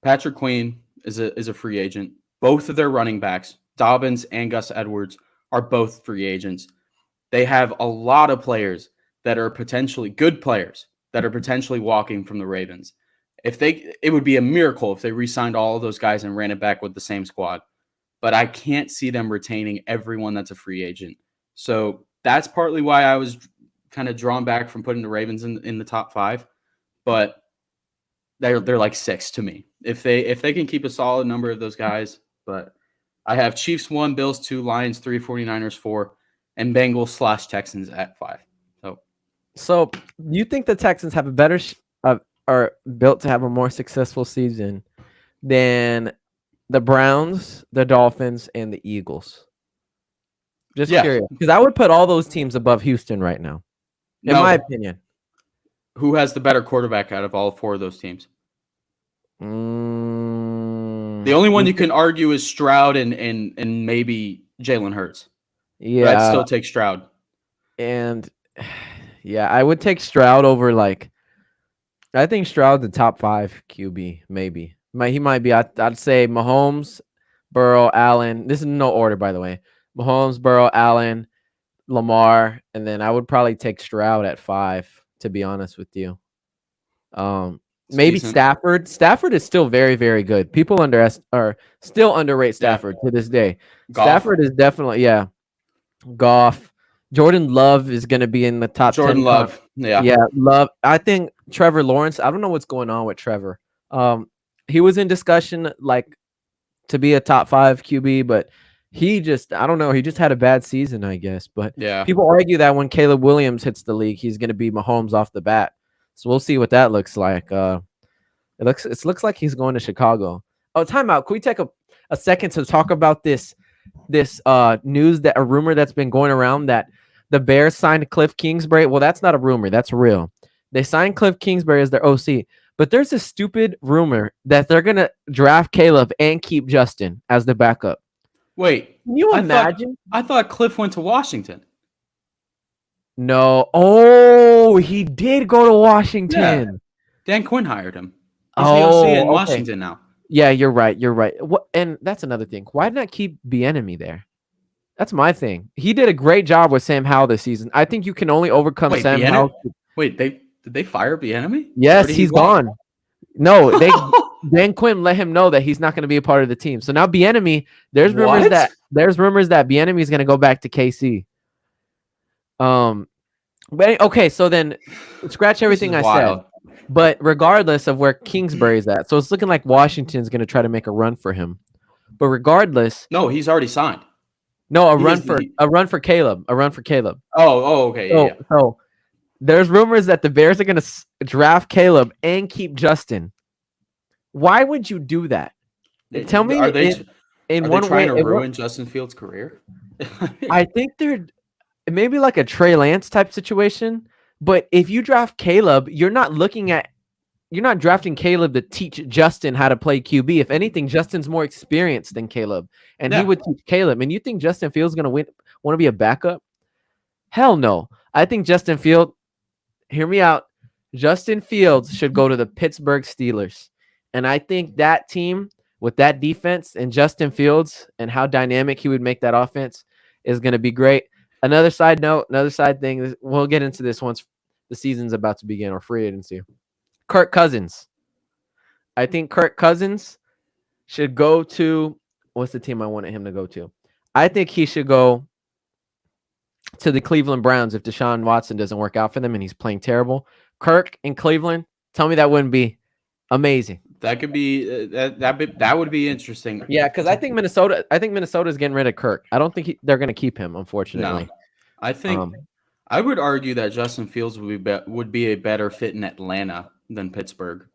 Patrick Queen is a free agent. Both of their running backs, Dobbins and Gus Edwards, are both free agents. They have a lot of players that are potentially good players that are potentially walking from the Ravens. It would be a miracle if they re-signed all of those guys and ran it back with the same squad. But I can't see them retaining everyone that's a free agent. So that's partly why I was kind of drawn back from putting the Ravens in the top 5. But they're like 6 to me. If they can keep a solid number of those guys. But I have Chiefs 1, Bills 2, Lions 3, 49ers 4, and Bengals / Texans at 5. So you think the Texans have a better are built to have a more successful season than the Browns, the Dolphins, and the Eagles? Just curious, because I would put all those teams above Houston right now, in my opinion. Who has the better quarterback out of all 4 of those teams? The only one you can argue is Stroud and maybe Jalen Hurts. Yeah, but I'd still take Stroud. And yeah, I would take Stroud over I think Stroud's the top 5 QB, maybe. He might be. I'd say Mahomes, Burrow, Allen. This is no order, by the way. Mahomes, Burrow, Allen, Lamar, and then I would probably take Stroud at 5, to be honest with you. Maybe decent. Stafford. Stafford is still very, very good. People still underrate Stafford to this day. Goff. Stafford is definitely, Goff. Jordan Love is going to be in the top 10. Jordan Love. Yeah, Love. I think Trevor Lawrence, I don't know what's going on with Trevor. He was in discussion to be a top 5 QB, but I don't know. He just had a bad season, I guess. But people argue that when Caleb Williams hits the league, he's going to be Mahomes off the bat. So we'll see what that looks like. It looks like he's going to Chicago. Oh, timeout. Can we take a second to talk about this news, that a rumor that's been going around that the Bears signed Cliff Kingsbury? Well, that's not a rumor. That's real. They signed Cliff Kingsbury as their OC. But there's a stupid rumor that they're going to draft Caleb and keep Justin as the backup. Wait. Can you imagine? I thought Cliff went to Washington. No. Oh, Oh, he did go to Washington. Dan Quinn hired him. He's the OC in Washington now. Yeah, you're right. You're right. What? And that's another thing. Why not keep Bieniemy there? That's my thing. He did a great job with Sam Howell this season. I think you can only overcome Wait, Sam Howell. Wait, did they fire Bieniemy? Yes, he's gone. No, Dan Quinn let him know that he's not going to be a part of the team. So now Bieniemy, there's rumors that Bieniemy is going to go back to KC. But okay, so then scratch everything I said. But regardless of where Kingsbury's at, so it's looking like Washington's going to try to make a run for him. But regardless, no, he's already signed. No, a run for Caleb. Oh, okay. So there's rumors that the Bears are going to draft Caleb and keep Justin. Why would you do that? Tell me. Are they trying to ruin Justin Fields' career? I think they're maybe like a Trey Lance type situation. But if you draft Caleb, you're not drafting Caleb to teach Justin how to play QB. If anything, Justin's more experienced than Caleb, and he would teach Caleb. And you think Justin Fields is going to want to be a backup? Hell no. I think Justin Fields, hear me out. Justin Fields should go to the Pittsburgh Steelers. And I think that team with that defense and Justin Fields and how dynamic he would make that offense is going to be great. Another side thing, we'll get into this once the season's about to begin, or free agency. Kirk Cousins. I think Kirk Cousins should go to, what's the team I wanted him to go to? I think he should go to the Cleveland Browns if Deshaun Watson doesn't work out for them and he's playing terrible. Kirk in Cleveland, tell me that wouldn't be amazing. That could be that would be interesting. Yeah, because I think Minnesota is getting rid of Kirk. I don't think they're going to keep him, unfortunately. No, I think I would argue that Justin Fields would be a better fit in Atlanta than Pittsburgh.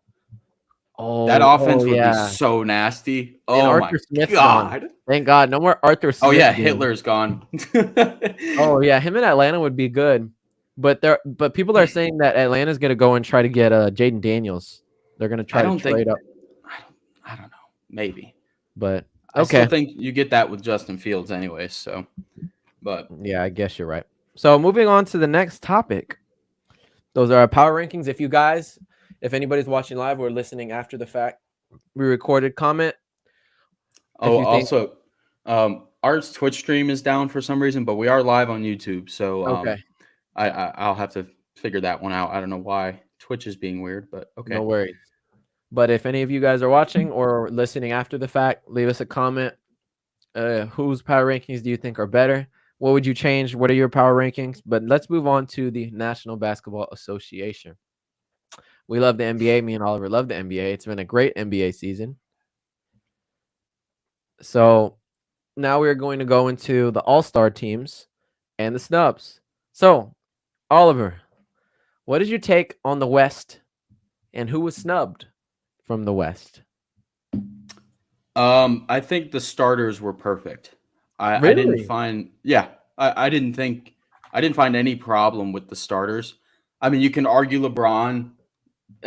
That offense would be so nasty. And my Smith's God! Gone. Thank God, no more Arthur Smith. Oh yeah, Hitler's gone. Oh yeah, him in Atlanta would be good, but people are saying that Atlanta's going to go and try to get Jaden Daniels. They're going to try to trade up. I don't know. Maybe. But okay. I still think you get that with Justin Fields anyway. So, but yeah, I guess you're right. So moving on to the next topic. Those are our power rankings. If anybody's watching live or listening after the fact, we recorded comment. Oh, also, our Twitch stream is down for some reason, but we are live on YouTube. So okay. I'll have to figure that one out. I don't know why Twitch is being weird, but okay. No worries. But if any of you guys are watching or listening after the fact, leave us a comment. Whose power rankings do you think are better? What would you change? What are your power rankings? But let's move on to the National Basketball Association. We love the NBA. Me and Oliver love the NBA. It's been a great NBA season. So now we're going to go into the All-Star teams and the snubs. So, Oliver, what is your take on the West and who was snubbed from the West? I think the starters were perfect. I didn't find any problem with the starters. I mean, you can argue LeBron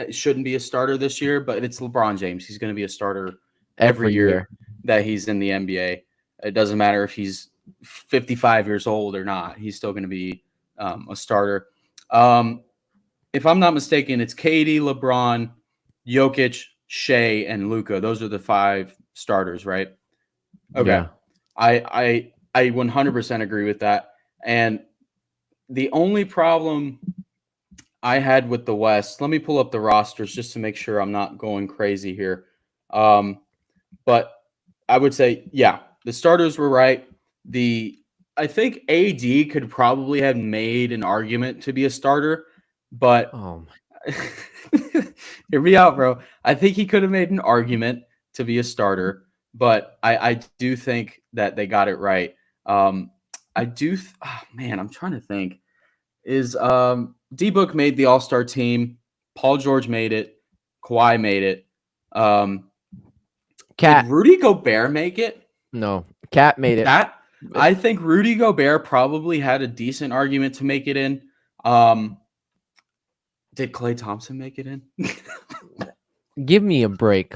shouldn't be a starter this year, but it's LeBron James. He's going to be a starter every year that he's in the NBA. It doesn't matter if he's 55 years old or not. He's still going to be a starter. If I'm not mistaken, it's KD, LeBron, Jokic, Shea, and Luka. Those are the 5 starters, right? Okay. Yeah. I 100% agree with that. And the only problem I had with the West, let me pull up the rosters just to make sure I'm not going crazy here. But I would say, yeah, the starters were right. I think AD could probably have made an argument to be a starter, but hear me out, bro. I think he could have made an argument to be a starter, but I do think that they got it right. I'm trying to think. Is D-Book made the All-Star team? Paul George made it. Kawhi made it. Did Rudy Gobert make it? No, Cat made it. I think Rudy Gobert probably had a decent argument to make it in. Did Klay Thompson make it in? Give me a break.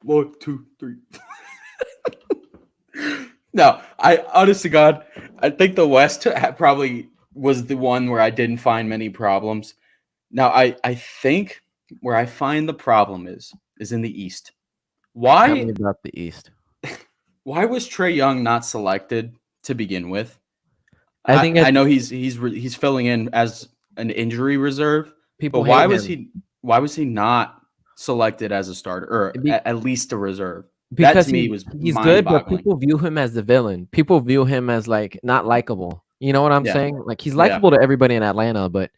1, 2, 3. No, I honest to God, I think the West probably was the one where I didn't find many problems. Now, I think where I find the problem is in the East. Tell me Why about the East. why was Trey Young not selected to begin with? I think I know he's filling in as an injury reserve, people but why hate was him he not selected as a starter or at least a reserve? That because to me was he's good, but mind-boggling. people view him as the villain. People view him as like not likable. You know what I'm Yeah. saying? Like he's Yeah. likable to everybody in Atlanta, but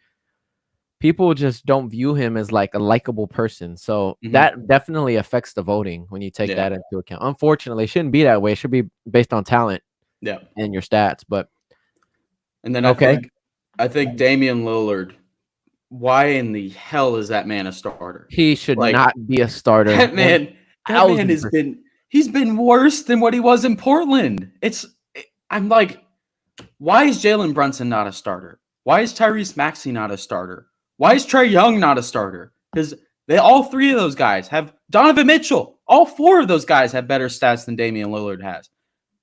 people just don't view him as like a likable person. So Mhm. that definitely affects the voting when you take Yeah. that into account. Unfortunately, it shouldn't be that way. It should be based on talent Yeah. and your stats. But And then okay, I think Damian Lillard, why in the hell is that man a starter? he should Like, not be a starter. That man has 1000%. he's been worse than what he was in Portland. I'm like, why is Jalen Brunson not a starter? Why is Tyrese Maxey not a starter? Why is Trey Young not a starter? Because all three of those guys have Donovan Mitchell. All four of those guys have better stats than Damian Lillard has.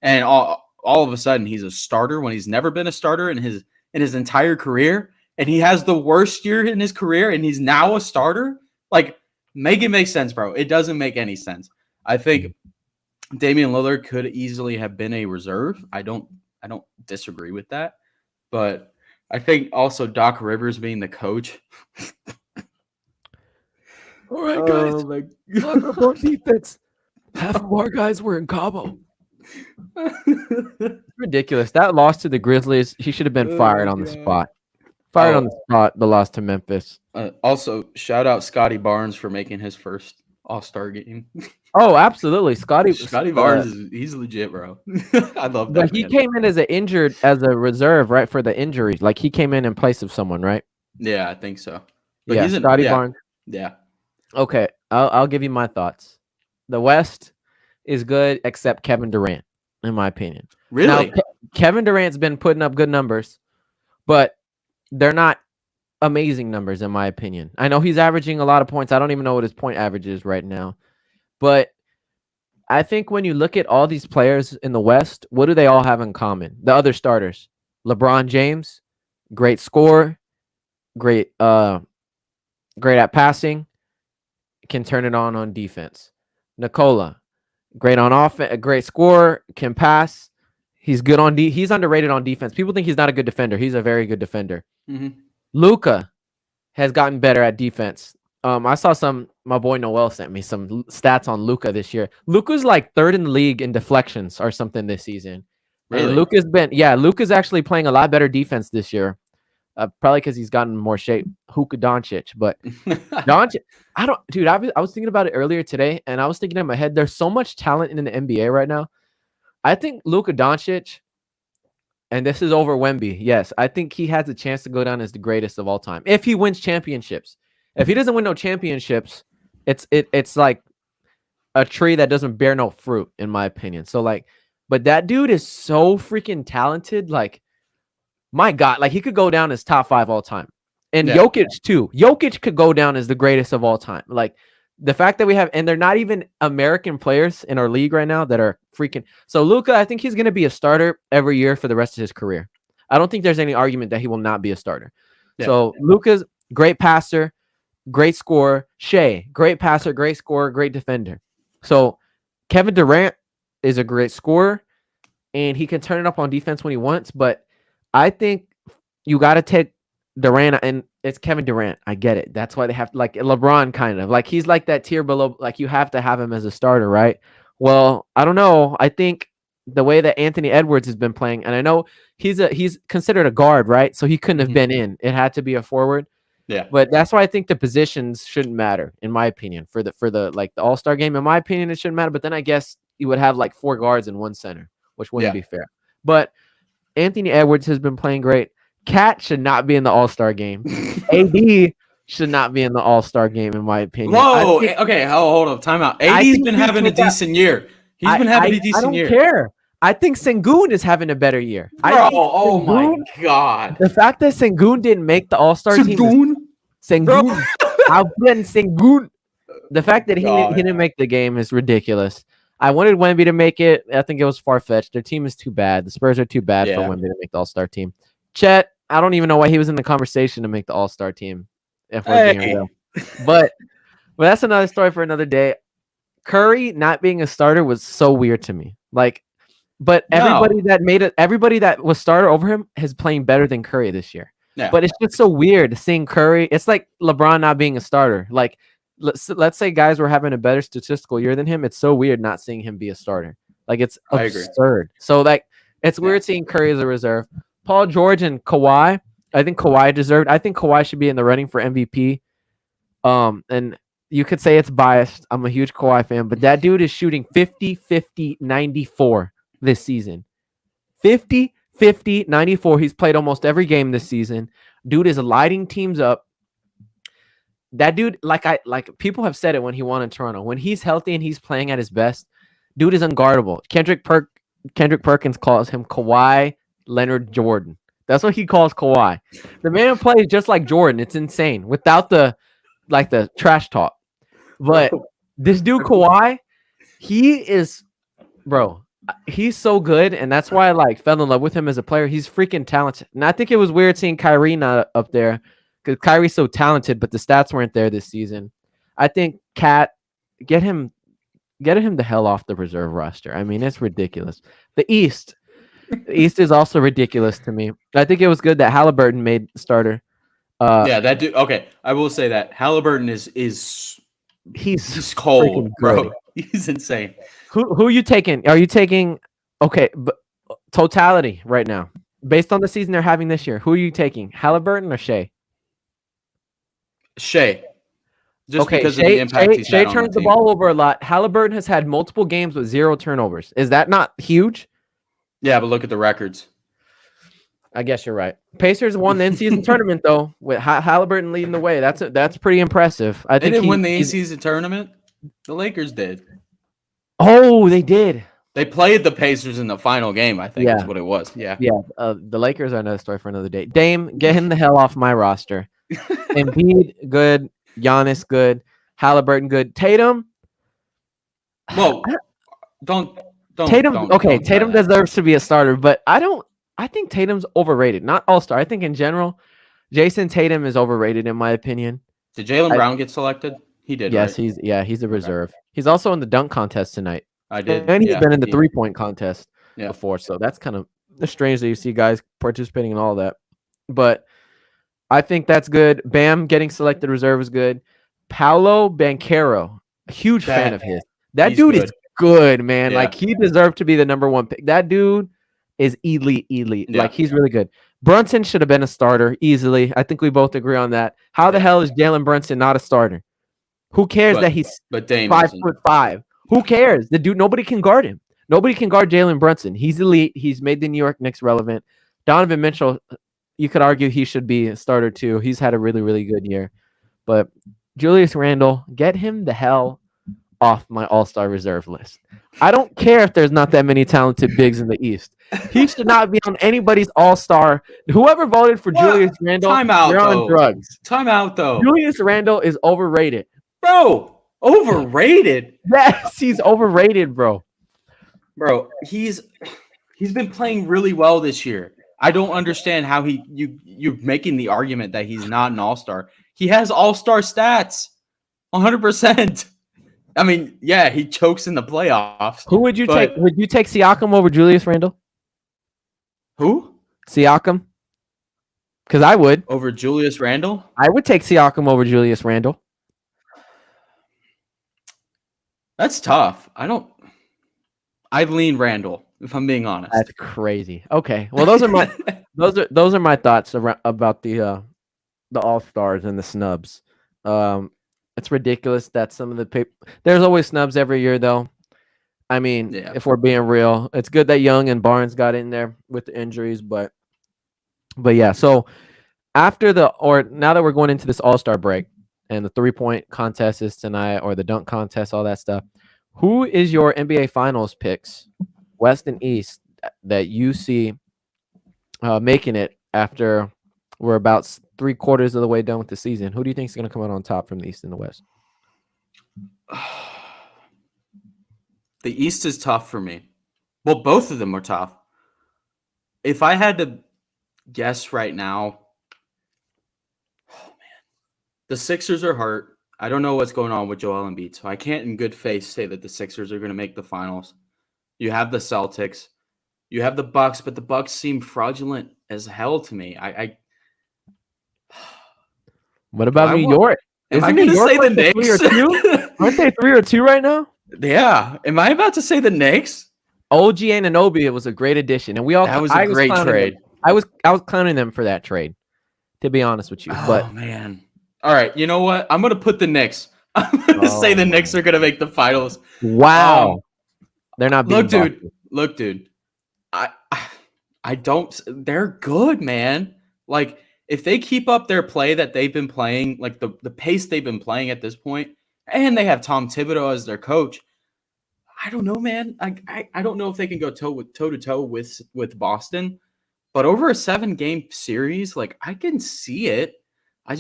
And all of a sudden he's a starter when he's never been a starter in his entire career. And he has the worst year in his career and he's now a starter. Like, make it make sense, bro. It doesn't make any sense. I think Damian Lillard could easily have been a reserve. I don't disagree with that. But I think also Doc Rivers being the coach. All right, guys. Oh my Lock up on defense. Half of our guys were in Cabo. It's ridiculous. That loss to the Grizzlies, he should have been fired on the spot. Fired on the spot, the loss to Memphis. Also, shout out Scotty Barnes for making his first All-Star game. Oh, absolutely. Scotty Barnes he's legit, bro. I love that. But he came in as a reserve, right, for the injury. Like he came in place of someone, right? Yeah, I think so. But yeah, Scotty Barnes. Yeah. Okay, I'll give you my thoughts. The West is good except Kevin Durant, in my opinion. Really? Now, Kevin Durant's been putting up good numbers, but they're not amazing numbers, in my opinion. I know he's averaging a lot of points. I don't even know what his point average is right now. But I think when you look at all these players in the West, what do they all have in common? The other starters. LeBron James, great scorer, great at passing, can turn it on defense. Nikola, great on offense, a great scorer, can pass. He's good on he's underrated on defense. People think he's not a good defender. He's a very good defender. Mm-hmm. Luka has gotten better at defense. I saw my boy Noel sent me some stats on Luka this year. Luka's like third in the league in deflections or something this season. Really? And Luka's actually playing a lot better defense this year. Probably because he's gotten more shape. Luka Doncic, but Doncic, I was thinking about it earlier today, and I was thinking in my head, there's so much talent in the NBA right now. I think Luka Doncic, and this is over Wemby. Yes, I think he has a chance to go down as the greatest of all time if he wins championships. If he doesn't win no championships, it's like a tree that doesn't bear no fruit, in my opinion. So like, but that dude is so freaking talented. Like, my God, like he could go down as top 5 all time. And Jokic too. Jokic could go down as the greatest of all time. Like the fact that we have, and they're not even American players in our league right now that are freaking. So Luka, I think he's going to be a starter every year for the rest of his career. I don't think there's any argument that he will not be a starter. Yeah. So Luka's great passer, great scorer. Shea, great passer, great scorer, great defender. So Kevin Durant is a great scorer, and he can turn it up on defense when he wants. But I think you got to take Durant, and it's Kevin Durant. I get it. That's why they have to, like LeBron, kind of like he's like that tier below. Like you have to have him as a starter, right? Well, I don't know. I think the way that Anthony Edwards has been playing, and I know he's considered a guard, right? So he couldn't have been in. It had to be a forward. Yeah. But that's why I think the positions shouldn't matter, in my opinion, for the like the All-Star game. In my opinion, it shouldn't matter. But then I guess you would have like 4 guards and 1 center, which wouldn't be fair. But Anthony Edwards has been playing great. Cat should not be in the All-Star game. AD should not be in the All-Star game, in my opinion. Whoa. Okay. Hold up. Time out. AD's been having a decent year. He's been having a decent year. I don't care. I think Sengun is having a better year. Bro, oh my God. The fact that Sengun didn't make the All-Star team. Sengun. I'll put Sengun. The fact that he didn't make the game is ridiculous. I wanted Wemby to make it. I think it was far-fetched. Their team is too bad. The Spurs are too bad for Wemby to make the All-Star team. Chet, I don't even know why he was in the conversation to make the All-Star team, if we're being Hey. real. But that's another story for another day. Curry not being a starter was so weird to me. Like, but everybody that was starter over him is playing better than Curry this year. Yeah. But it's just so weird seeing Curry. It's like LeBron not being a starter. Like, let's say guys were having a better statistical year than him. It's so weird not seeing him be a starter. Like, it's I agree. absurd. So like, it's weird seeing Curry as a reserve. Paul George and Kawhi. I think Kawhi deserved. I think Kawhi should be in the running for MVP. And you could say it's biased. I'm a huge Kawhi fan, but that dude is shooting 50, 50, 94 this season. 50, 50, 94. He's played almost every game this season. Dude is lighting teams up. That dude, like people have said it when he won in Toronto. When he's healthy and he's playing at his best, dude is unguardable. Kendrick Perkins calls him Kawhi Leonard Jordan. That's what he calls Kawhi. The man plays just like Jordan. It's insane without the trash talk. But this dude Kawhi, he is, bro. He's so good, and that's why I fell in love with him as a player. He's freaking talented, and I think it was weird seeing Kyrie not up there because Kyrie's so talented, but the stats weren't there this season. I think Cat get him the hell off the reserve roster. I mean, it's ridiculous. The East is also ridiculous to me. I think it was good that Halliburton made starter. Yeah, that dude. Okay, I will say that Halliburton is he's cold, bro. He's insane. Who are you taking? Are you taking but totality right now based on the season they're having this year? Who are you taking? Halliburton or Shea? Shea. Just because of the impact he's had on turns the ball over a lot. Halliburton has had multiple games with 0 turnovers. Is that not huge? Yeah, but look at the records. I guess you're right. Pacers won the in-season tournament though, with Halliburton leading the way. That's pretty impressive. I think they didn't win the in-season tournament. The Lakers did. Oh, they did. They played the Pacers in the final game. I think is what it was. Yeah. Yeah. The Lakers are another story for another day. Dame, get him the hell off my roster. Embiid, good. Giannis, good. Halliburton, good. Tatum. Well, don't. Tatum deserves to be a starter, but I think Tatum's overrated. Not all-star. I think in general, Jason Tatum is overrated in my opinion. Did Jaylen Brown get selected? He did. Yes, right? he's a reserve. He's also in the dunk contest tonight. I did. And he's been in the 3-point contest before. So that's kind of strange that you see guys participating in all that. But I think that's good. Bam getting selected reserve is good. Paolo Banchero, a huge fan of his. That dude is good, man. Yeah. Like, he deserved to be the number 1 pick. That dude is elite. Yeah. Like, he's really good. Brunson should have been a starter easily. I think we both agree on that. How the hell is Jalen Brunson not a starter? Who cares that he's 5'5"? Who cares? The dude, nobody can guard him. Nobody can guard Jalen Brunson. He's elite. He's made the New York Knicks relevant. Donovan Mitchell, you could argue he should be a starter too. He's had a really, really good year. But Julius Randle, get him the hell off my all-star reserve list. I don't care if there's not that many talented bigs in the East. He should not be on anybody's all-star. Whoever voted for Julius Randle, you're on drugs. Time out, though. Julius Randle is overrated. Bro, overrated? Yes, he's overrated, bro. Bro, he's been playing really well this year. I don't understand how you're making the argument that he's not an all-star. He has all-star stats, 100%. I mean, yeah, he chokes in the playoffs. Who would you take? Would you take Siakam over Julius Randle? Who? Siakam. Because I would. Over Julius Randle? I would take Siakam over Julius Randle. That's tough. I'd lean Randle, if I'm being honest. That's crazy. Okay. Well, those are my thoughts about the all-stars and the snubs. It's ridiculous that some of the there's always snubs every year, though. I mean, if we're being real, it's good that Young and Barnes got in there with the injuries, but yeah. So now that we're going into this all-star break and the 3-point contest is tonight, or the dunk contest, all that stuff, who is your NBA Finals picks, West and East, that you see making it after we're about 3/4 of the way done with the season? Who do you think is going to come out on top from the East and the West? The East is tough for me. Well, both of them are tough. If I had to guess right now, oh man, the Sixers are hurt. I don't know what's going on with Joel Embiid, so I can't in good faith say that the Sixers are going to make the finals. You have the Celtics, you have the Bucks, but the Bucks seem fraudulent as hell to me. What about New want, York? am I Isn't going New to York say the like a 3 or Knicks? 2? Aren't they 3 or 2 right now? Yeah. Am I about to say the Knicks? OG Anunoby, it was a great addition, and That was a great trade. I was clowning them for that trade, to be honest with you. Oh But man! All right, you know what? I'm gonna put the Knicks. I'm gonna say the Knicks are gonna make the finals. wow, they're not beating Boston. Look, dude. I don't. They're good, man. Like if they keep up their play that they've been playing, like the pace they've been playing at this point, and they have Tom Thibodeau as their coach. I don't know, man. I don't know if they can go toe to toe with Boston, but over a 7-game series, like I can see it. I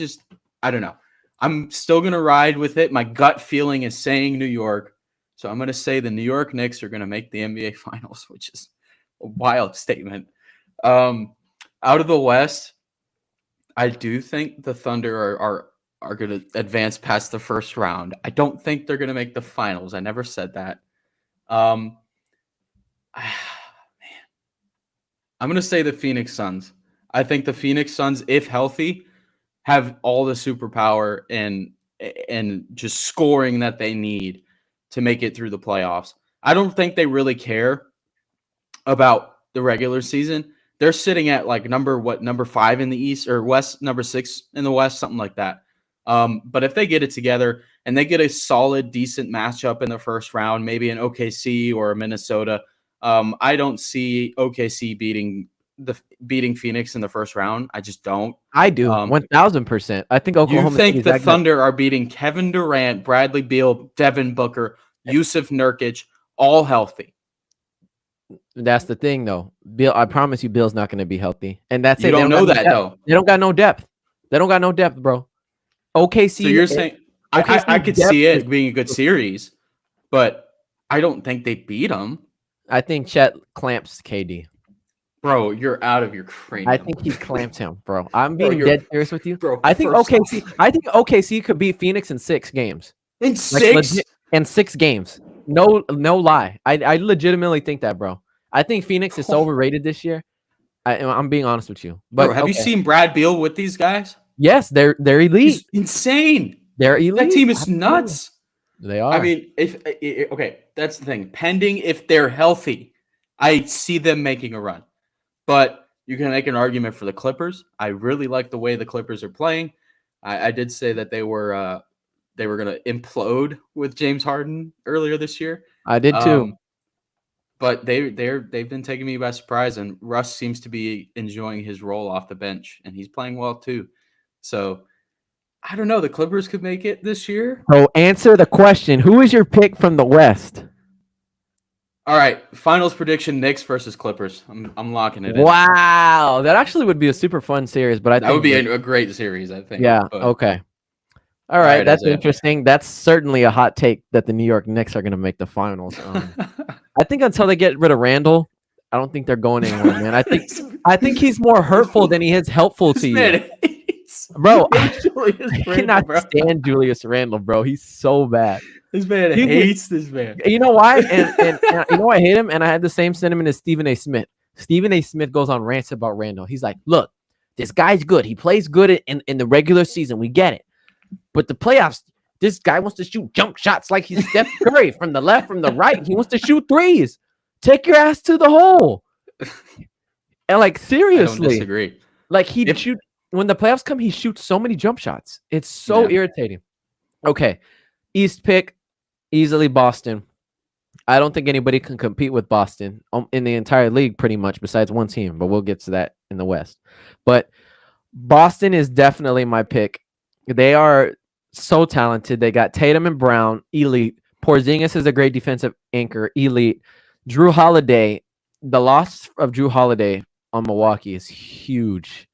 don't know. I'm still gonna ride with it. My gut feeling is saying New York, so I'm gonna say the New York Knicks are gonna make the NBA Finals, which is a wild statement. Out of the West, I do think the Thunder are gonna advance past the first round. I don't think they're gonna make the finals. I never said that. Man, I'm gonna say the Phoenix Suns. I think the Phoenix Suns, if healthy, have all the superpower and just scoring that they need to make it through the playoffs. I don't think they really care about the regular season. They're sitting at like number 5 in the East or West, number 6 in the West, something like that. But if they get it together and they get a solid, decent matchup in the first round, maybe an OKC or a Minnesota, I don't see OKC beating Phoenix in the first round. I just don't. I do 1,000%. I think Oklahoma. You think the Thunder are beating Kevin Durant, Bradley Beal, Devin Booker, Yusuf Nurkic, all healthy? That's the thing, though. Bill, I promise you, Bill's not going to be healthy, and that's you it. You don't know that though. They don't got no depth. They don't got no depth, bro. OKC. So you're saying I could see it being a good series, but I don't think they beat them. I think Chet clamps KD. Bro, you're out of your cranium. I think he clamps him, bro. I'm being dead serious with you. Bro, I think OKC could beat Phoenix in 6 games. In 6? In 6 games. No lie. I legitimately think that, bro. I think Phoenix is so overrated this year. I'm being honest with you. But bro, have you seen Brad Beal with these guys? Yes, they're elite. He's insane. They're elite. That team is nuts. They are. I mean, okay, that's the thing. Pending if they're healthy, I see them making a run. But you can make an argument for the Clippers. I really like the way the Clippers are playing. I did say that they were going to implode with James Harden earlier this year. I did too. But they've been taking me by surprise, and Russ seems to be enjoying his role off the bench, and he's playing well too. So I don't know. The Clippers could make it this year. So answer the question: who is your pick from the West? All right, finals prediction: Knicks versus Clippers. I'm locking it in. Wow, that actually would be a super fun series. But that would be a great series, I think. Yeah. But, okay. All right, that's interesting. That's certainly a hot take that the New York Knicks are going to make the finals. I think until they get rid of Randall, I don't think they're going anywhere, man. I think he's more hurtful than he is helpful to you. Bro, I cannot stand Julius Randle, bro. He's so bad. This man hates this man. You know why? And you know I hate him, and I had the same sentiment as Stephen A. Smith. Stephen A. Smith goes on rants about Randle. He's like, look, this guy's good. He plays good in the regular season. We get it. But the playoffs, this guy wants to shoot jump shots like he's Steph Curry from the left, from the right. He wants to shoot threes. Take your ass to the hole. And like, seriously. I don't disagree. Like, shoot. When the playoffs come, he shoots so many jump shots. It's so irritating. Okay. East pick, easily Boston. I don't think anybody can compete with Boston in the entire league pretty much besides one team, but we'll get to that in the West. But Boston is definitely my pick. They are so talented. They got Tatum and Brown, elite. Porzingis is a great defensive anchor, elite. Drew Holiday, the loss of Drew Holiday on Milwaukee is huge.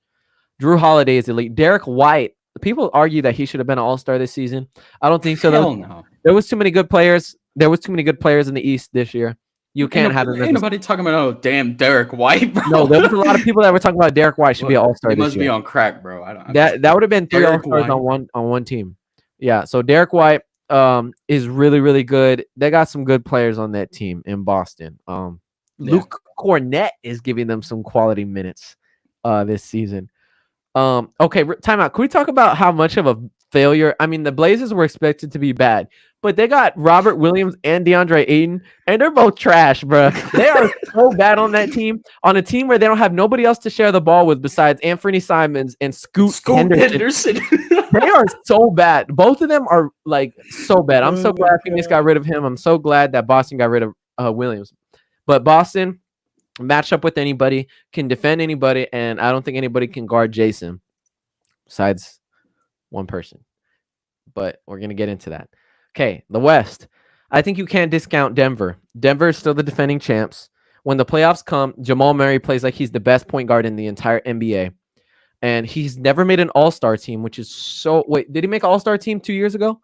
Drew Holiday is elite. Derek White, people argue that he should have been an all-star this season. I don't think so. Hell no. There was too many good players. There was too many good players in the East this year. You can't have him. Ain't nobody talking about damn Derek White, bro. No, there was a lot of people that were talking about Derek White should be an all-star He this must year. be on crack, bro. That would have been 3 Derek all-stars White. on one team. Yeah, so Derek White is really, really good. They got some good players on that team in Boston. Luke Cornett is giving them some quality minutes this season. Okay, timeout. Can we talk about how much of a failure? I mean, the Blazers were expected to be bad, but they got Robert Williams and DeAndre Ayton, and they're both trash, bro. They are so bad on that team, on a team where they don't have nobody else to share the ball with besides Anthony Simons and Scoot Henderson. They are so bad. Both of them are like so bad. I'm so glad Phoenix got rid of him. I'm so glad that Boston got rid of Williams. But Boston match up with anybody, can defend anybody, and I don't think anybody can guard Jason besides one person. But we're going to get into that. Okay, the West. I think you can't discount Denver. Denver is still the defending champs. When the playoffs come, Jamal Murray plays like he's the best point guard in the entire NBA. And he's never made an all-star team, which is so... Wait, did he make an all-star team 2 years ago?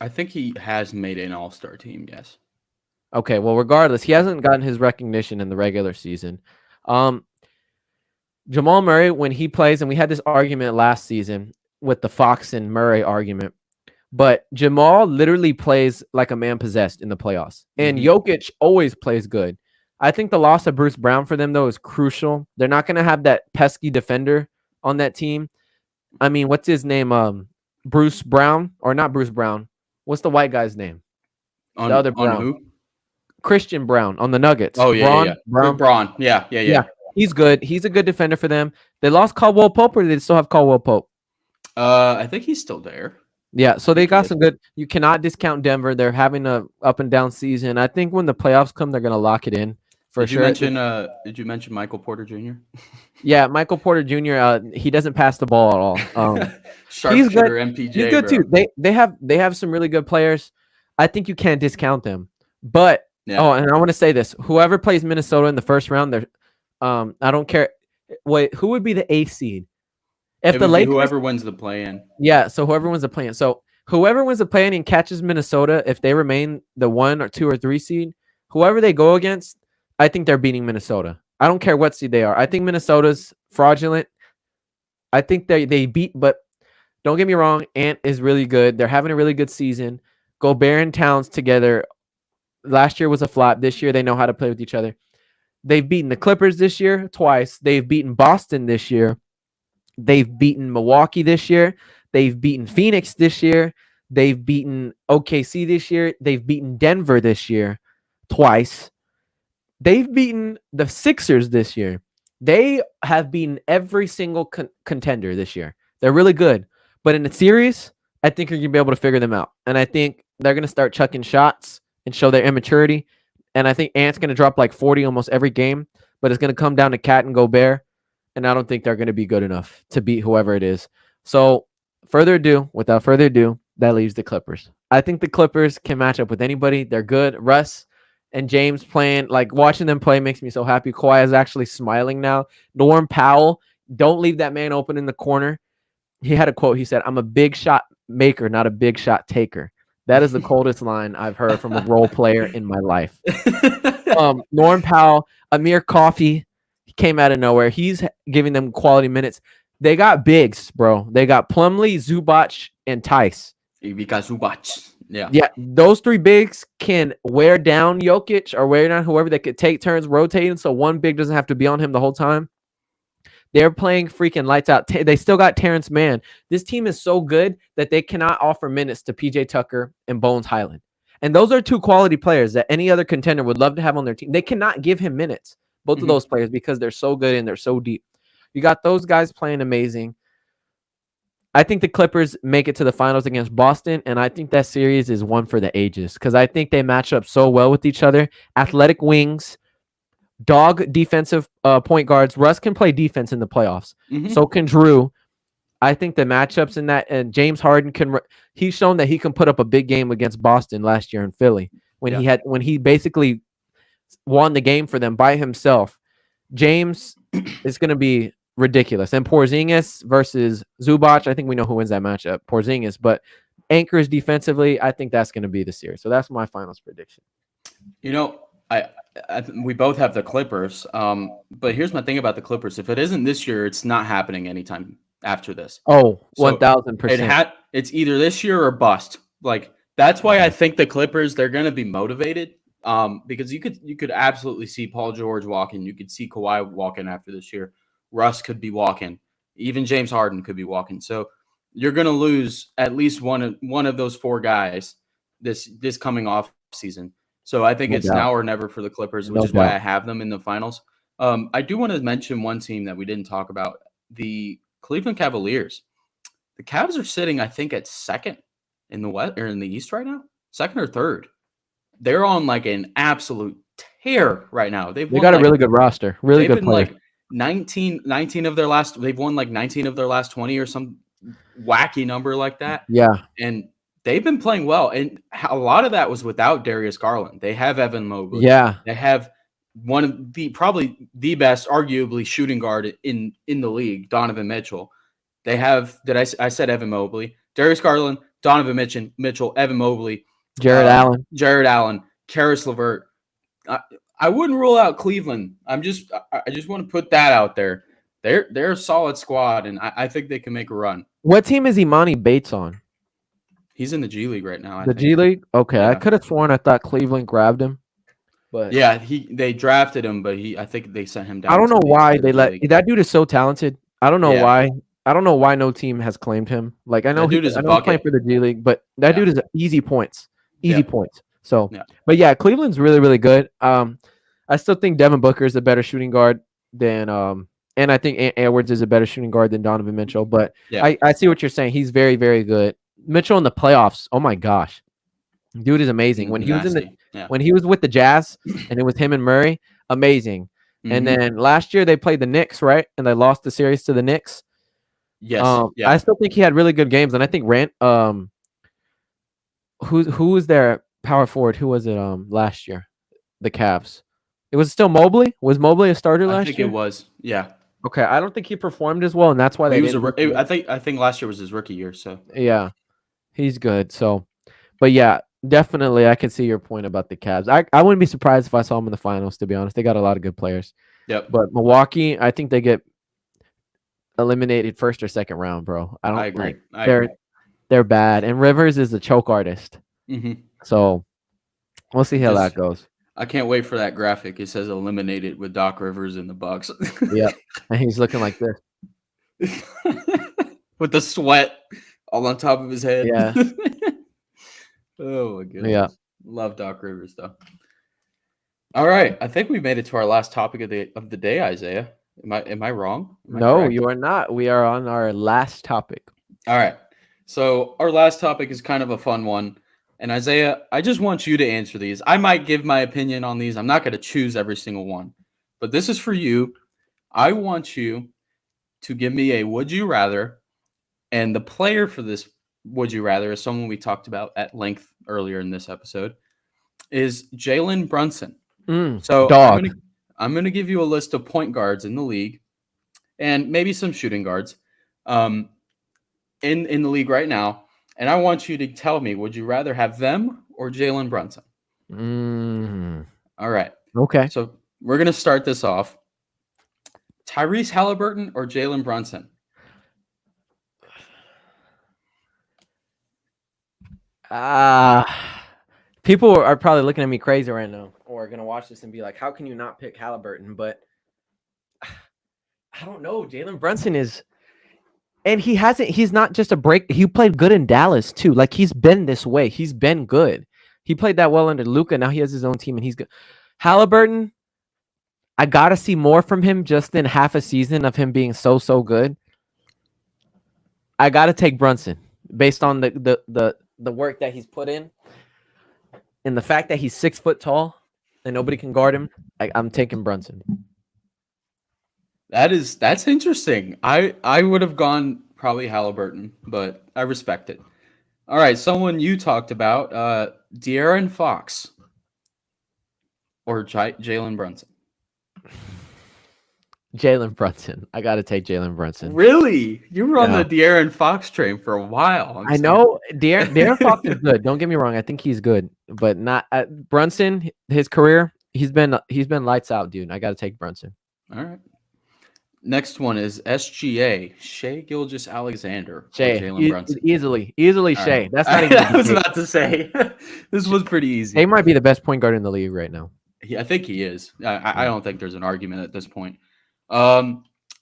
I think he has made an all-star team, yes. Okay, well, regardless, he hasn't gotten his recognition in the regular season. Jamal Murray, when he plays, and we had this argument last season with the Fox and Murray argument, but Jamal literally plays like a man possessed in the playoffs. And Jokic always plays good. I think the loss of Bruce Brown for them, though, is crucial. They're not going to have that pesky defender on that team. I mean, what's his name? Bruce Brown? Or not Bruce Brown. What's the white guy's name? The other Brown. On who? Christian Brown on the Nuggets. Oh, yeah, Braun. Yeah. He's good. He's a good defender for them. They lost Caldwell Pope, or they still have Caldwell Pope? I think he's still there. Yeah, so they got some good. You cannot discount Denver. They're having a up and down season. I think when the playoffs come, they're gonna lock it in for sure. Did you mention Michael Porter Jr.? Yeah, Michael Porter Jr. He doesn't pass the ball at all. He's good. MPJ, he's good too. They have some really good players. I think you can't discount them. But and I want to say this: whoever plays Minnesota in the first round, they're I don't care. Wait, who would be the 8th seed? If the Lakers, whoever wins the play-in. Yeah, so whoever wins the play-in. So whoever wins the play-in and catches Minnesota, if they remain the 1 or 2 or 3 seed, whoever they go against, I think they're beating Minnesota. I don't care what seed they are. I think Minnesota's fraudulent. I think they beat, but don't get me wrong, Ant is really good. They're having a really good season. Gobert and Towns together. Last year was a flop. This year they know how to play with each other. They've beaten the Clippers this year twice. They've beaten Boston this year. They've beaten Milwaukee this year. They've beaten Phoenix this year. They've beaten OKC this year. They've beaten Denver this year twice. They've beaten the Sixers this year. They have beaten every single contender this year. They're really good. But in the series, I think you're going to be able to figure them out. And I think they're going to start chucking shots and show their immaturity. And I think Ant's going to drop like 40 almost every game. But it's going to come down to Cat and Gobert. And I don't think they're going to be good enough to beat whoever it is. So without further ado, that leaves the Clippers. I think the Clippers can match up with anybody. They're good. Russ and James playing, like watching them play makes me so happy. Kawhi is actually smiling now. Norm Powell, don't leave that man open in the corner. He had a quote. He said, "I'm a big shot maker, not a big shot taker." That is the coldest line I've heard from a role player in my life. Norm Powell, Amir Coffey, he came out of nowhere. He's giving them quality minutes. They got bigs, bro. They got Plumlee, Zubac, and Tice. Ivica Zubac. Yeah, those 3 bigs can wear down Jokic or wear down whoever. They could take turns rotating, so one big doesn't have to be on him the whole time. They're playing freaking lights out. They still got Terrence Mann. This team is so good that they cannot offer minutes to PJ Tucker and Bones Highland. And those are 2 quality players that any other contender would love to have on their team. They cannot give him minutes, both of those players, because they're so good and they're so deep. You got those guys playing amazing. I think the Clippers make it to the finals against Boston, and I think that series is one for the ages because I think they match up so well with each other. Athletic wings, dog defensive point guards. Russ can play defense in the playoffs. So can Drew. I think the matchups in that, and James Harden he's shown that he can put up a big game against Boston last year in Philly when he basically won the game for them by himself. James is going to be ridiculous. And Porzingis versus Zubac, I think we know who wins that matchup. Porzingis, but anchors defensively, I think that's going to be the series. So that's my finals prediction. You know, We both have the Clippers. But here's my thing about the Clippers. If it isn't this year, it's not happening anytime after this. Oh, So 1000%. it's either this year or bust. Like that's why I think the Clippers, they're gonna be motivated. Because you could absolutely see Paul George walking. You could see Kawhi walking after this year. Russ could be walking. Even James Harden could be walking. So you're gonna lose at least one of those four guys this coming off season. So I think No it's doubt. now or never for the Clippers, which No is why doubt. I have them in the finals. I do want to mention one team that we didn't talk about, the Cleveland Cavaliers. The Cavs are sitting, I think, at second in the West or in the East right now, second or third. They're on like an absolute tear right now. They got a really good roster, really they've good been players. like 19 of their last. They've won like 19 of their last 20 or some wacky number like that. Yeah, And they've been playing well, and a lot of that was without Darius Garland. They have Evan Mobley. yeah. They have one of the probably the best, arguably, shooting guard in the league, Donovan Mitchell. They have I said Evan Mobley, Darius Garland, Donovan Mitchell, Evan Mobley, Jared Allen, Karis LeVert. I wouldn't rule out Cleveland. I just want to put that out there. They're a solid squad, and I think they can make a run. What team is Imani Bates on? He's in the G League right now. I think. G League? Okay, Yeah. I could have sworn I thought Cleveland grabbed him. But Yeah, they drafted him, but I think they sent him down. I don't know why the they G let League. that dude is so talented. I don't know Yeah. why. I don't know why no team has claimed him. Like I know That dude is a I know he's playing bucket. for the G League, but that Yeah. dude is easy points. Easy Yeah. points. So, Yeah. but yeah, Cleveland's really, really good. I still think Devin Booker is a better shooting guard than and I think Edwards is a better shooting guard than Donovan Mitchell. But Yeah. I see what you're saying. He's very, very good. Mitchell in the playoffs. Oh my gosh, dude is amazing. When he was in the when he was with the Jazz and it was him and Murray, amazing. And then last year they played the Knicks, right? And they lost the series to the Knicks. Yes, I still think he had really good games, and I think who was their power forward? Who was it last year? The Cavs. It was still Mobley. Was Mobley a starter last year? I think it was. Yeah. Okay, I don't think he performed as well, and that's why they. I think last year was his rookie year. So yeah, he's good. So, but yeah, definitely, I can see your point about the Cavs. I wouldn't be surprised if I saw them in the finals. To be honest, they got a lot of good players. Yep. But Milwaukee, I think they get eliminated first or second round, bro. I agree. They're bad, and Rivers is a choke artist. Mm-hmm. So we'll see how that goes. I can't wait for that graphic. It says eliminated with Doc Rivers in the Bucks. Yeah, and he's looking like this with the sweat all on top of his head. Yeah. Oh my goodness. Yeah. Love Doc Rivers though. All right, I think we made it to our last topic of the day, Isaiah. Am I wrong? No, correct? you are not. We are on our last topic. All right. So our last topic is kind of a fun one. And Isaiah, I just want you to answer these. I might give my opinion on these. I'm not going to choose every single one. But this is for you. I want you to give me a would you rather. And the player for this would you rather is someone we talked about at length earlier in this episode, is Jalen Brunson. So dog. I'm going to give you a list of point guards in the league and maybe some shooting guards in the league right now. And I want you to tell me, would you rather have them or Jalen Brunson? All right. Okay. So we're going to start this off. Tyrese Halliburton or Jalen Brunson? People are probably looking at me crazy right now, or are going to watch this and be like, how can you not pick Halliburton? But I don't know. Jalen Brunson is... And he's not just a break. He played good in Dallas too. Like he's been this way. He's been good. He played that well under Luka. Now he has his own team and he's good. Halliburton, I got to see more from him just in half a season of him being so good. I got to take Brunson based on the work that he's put in and the fact that he's 6 foot tall and nobody can guard him. I'm taking Brunson. That's interesting. I would have gone probably Halliburton, but I respect it. All right, someone you talked about, De'Aaron Fox or Jalen Brunson. Jalen Brunson. I got to take Jalen Brunson. Really? You were on the De'Aaron Fox train for a while. I know. De'Aaron Fox is good. Don't get me wrong. I think he's good, but not Brunson. His career, He's been lights out, dude. I got to take Brunson. All right. Next one is SGA, Shea Gilgeous-Alexander or Shea, Jalen Brunson. easily All Shea. right. That's not even. I was about to say this was pretty easy. He might be the best point guard in the league right now. I think he is. I don't think there's an argument at this point.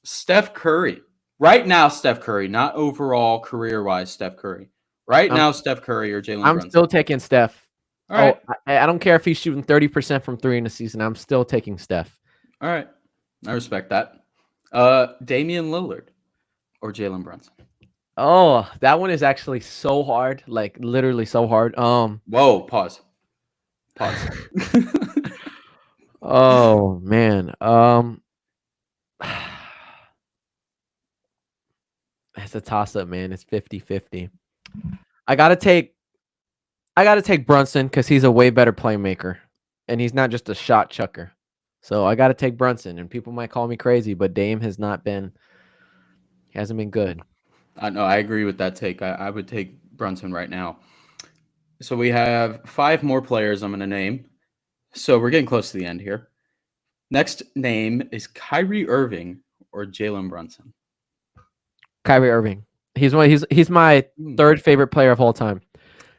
Steph Curry. Right now, Steph Curry, not overall career-wise Steph Curry. Right now, Steph Curry or Jalen Brunson. I'm still taking Steph. All right. I don't care if he's shooting 30% from 3 in the season. I'm still taking Steph. All right. I respect that. Damian Lillard or Jalen Brunson. Oh, that one is actually so hard. Like literally so hard. Whoa, pause. Oh man. It's a toss-up, man. It's 50-50. I gotta take Brunson because he's a way better playmaker. And he's not just a shot chucker. So I gotta take Brunson. And people might call me crazy, but Dame hasn't been good. I know, I agree with that take. I would take Brunson right now. So we have 5 more players I'm going to name. So we're getting close to the end here. Next name is Kyrie Irving or Jalen Brunson. Kyrie Irving. He's my third favorite player of all time.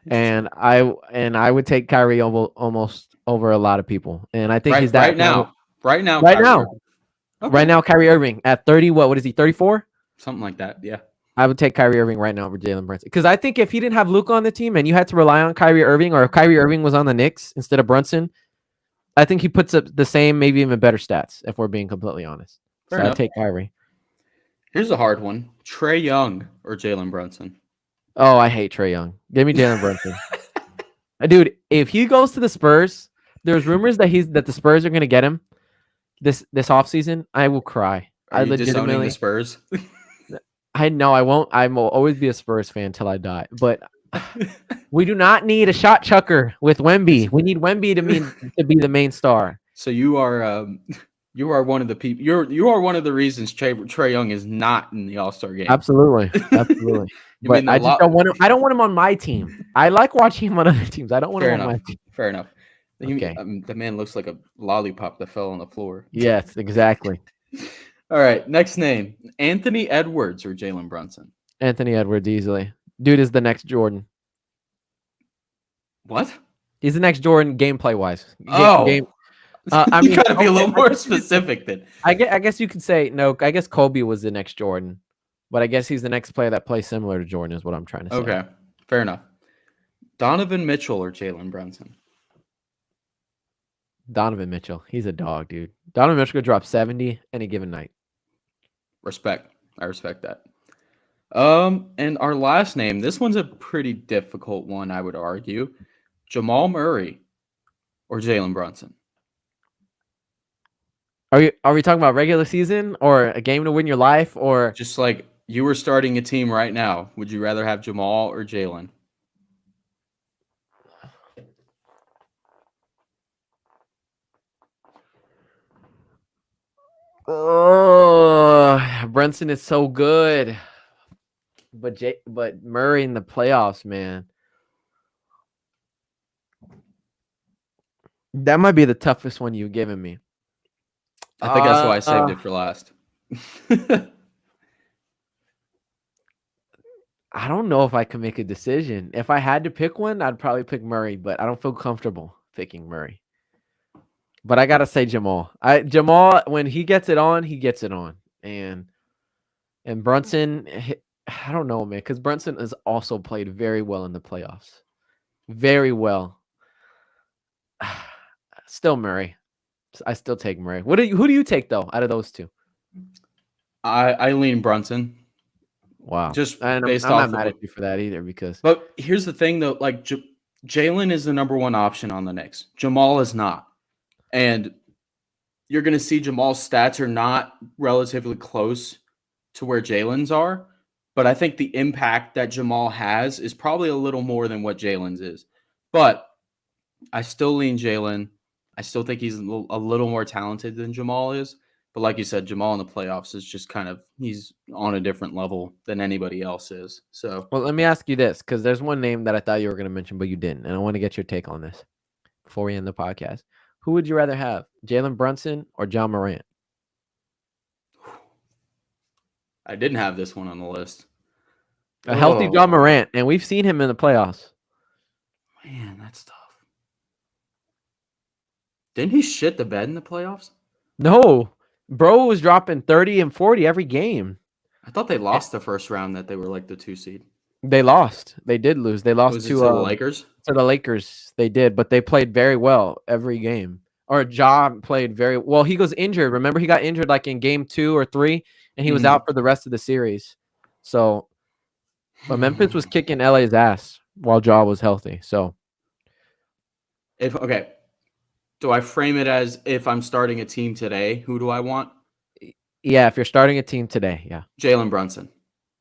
And I would take Kyrie almost over a lot of people. And I think he's that right now. Right now, Kyrie Irving at 30. What is he? 34? Something like that. Yeah. I would take Kyrie Irving right now over Jalen Brunson. Because I think if he didn't have Luka on the team and you had to rely on Kyrie Irving, or if Kyrie Irving was on the Knicks instead of Brunson, I think he puts up the same, maybe even better stats, if we're being completely honest. So I'd take Kyrie. Here's a hard one. Trae Young or Jalen Brunson. Oh, I hate Trae Young. Give me Jalen Brunson. Dude, if he goes to the Spurs, there's rumors that the Spurs are going to get him this offseason. I will cry. Are you disowning the Spurs? I know I won't. I will always be a Spurs fan until I die. But we do not need a shot chucker with Wemby. We need Wemby to be the main star. So you are one of the people. You are one of the reasons Trae Young is not in the All-Star game. Absolutely. But I just don't want him. I don't want him on my team. I like watching him on other teams. I don't want him on my team. Fair enough. Okay. The man looks like a lollipop that fell on the floor. Yes, exactly. All right, next name. Anthony Edwards or Jalen Brunson? Anthony Edwards, easily. Dude is the next Jordan. What? He's the next Jordan gameplay-wise. I mean, you got to be a little more specific then. I guess you could say, no, I guess Kobe was the next Jordan. But I guess he's the next player that plays similar to Jordan is what I'm trying to say. Okay, fair enough. Donovan Mitchell or Jalen Brunson? Donovan Mitchell. He's a dog, dude. Donovan Mitchell could drop 70 any given night. Respect. I respect that. And our last name, this one's a pretty difficult one, I would argue. Jamal Murray or Jalen Brunson? Are we talking about regular season or a game to win your life, or just like you were starting a team right now? Would you rather have Jamal or Jalen? Oh, Brunson is so good, but Murray in the playoffs, man. That might be the toughest one you've given me. I think that's why I saved it for last. I don't know if I can make a decision. If I had to pick one, I'd probably pick Murray, but I don't feel comfortable picking Murray. But I gotta say Jamal. Jamal, when he gets it on, he gets it on. And Brunson, I don't know, man, because Brunson has also played very well in the playoffs. Very well. Still Murray. I still take Murray. Who do you take though out of those two? I lean Brunson. Wow. Just I'm not mad at you for that either, because. But here's the thing though, like Jalen is the number one option on the Knicks. Jamal is not. And you're going to see Jamal's stats are not relatively close to where Jalen's are. But I think the impact that Jamal has is probably a little more than what Jalen's is. But I still lean Jalen. I still think he's a little more talented than Jamal is. But like you said, Jamal in the playoffs is just he's on a different level than anybody else is. So, well, let me ask you this, because there's one name that I thought you were going to mention, but you didn't. And I want to get your take on this before we end the podcast. Who would you rather have, Jalen Brunson or John Morant? I didn't have this one on the list. A healthy John Oh, Morant, and we've seen him in the playoffs. man, that's tough. Didn't he shit the bed in the playoffs? No, bro was dropping 30 and 40 every game. I thought they lost the first round, that they were like the 2 seed. They lost. They did lose. They lost Was it to to the Lakers? To the Lakers. They did, but they played very well every game. Or Ja played very well. He was injured. Remember, he got injured like in game 2 or 3, and he was out for the rest of the series. So, but Memphis was kicking LA's ass while Ja was healthy. So, Okay, do I frame it as if I'm starting a team today, who do I want? yeah, if you're starting a team today, yeah. Jalen Brunson.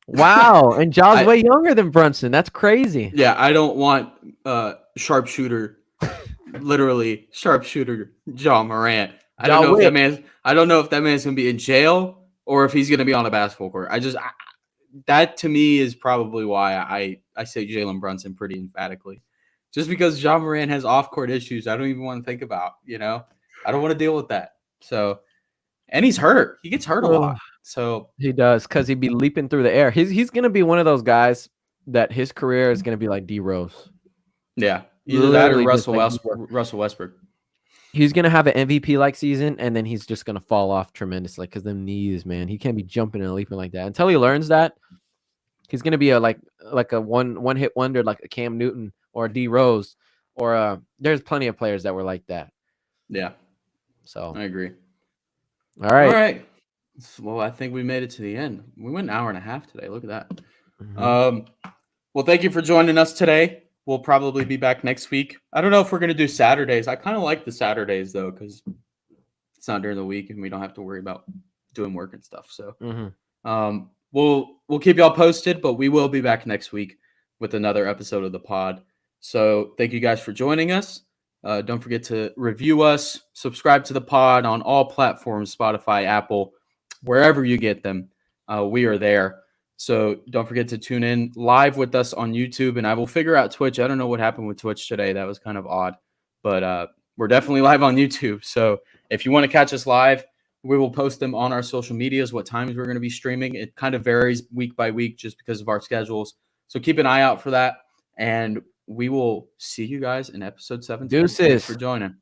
Wow, and Ja's way younger than Brunson. That's crazy. Yeah, I don't want sharpshooter, literally sharpshooter John Morant. I don't know if that man's gonna be in jail or if he's gonna be on a basketball court. That to me is probably why I say Jalen Brunson pretty emphatically. Just because John Morant has off-court issues, I don't even want to think about. I don't want to deal with that. So, and he's hurt. He gets hurt a lot. So he does, because he'd be leaping through the air. He's gonna be one of those guys that his career is gonna be like D Rose. Yeah, either that or Russell Westbrook. He's gonna have an MVP like season, and then he's just gonna fall off tremendously because them knees, man. He can't be jumping and leaping like that until he learns that. He's gonna be a one hit wonder, like a Cam Newton or a D Rose, or there's plenty of players that were like that. Yeah, so I agree. All right. All right. Well, I think we made it to the end. We went an hour and a half today. Look at that. Well, thank you for joining us today. We'll probably be back next week. I don't know if we're going to do Saturdays. I kind of like the Saturdays, though, because it's not during the week and we don't have to worry about doing work and stuff. So we'll keep y'all posted, but we will be back next week with another episode of the pod. So thank you guys for joining us. Don't forget to review us, subscribe to the pod on all platforms, Spotify, Apple, wherever you get them. We are there. So don't forget to tune in live with us on YouTube, and I will figure out Twitch. I don't know what happened with Twitch today. That was kind of odd, but we're definitely live on YouTube. So if you want to catch us live, we will post them on our social medias, what times we're going to be streaming. It kind of varies week by week just because of our schedules. So keep an eye out for that, and we will see you guys in episode 17. Deuces. Thanks for joining.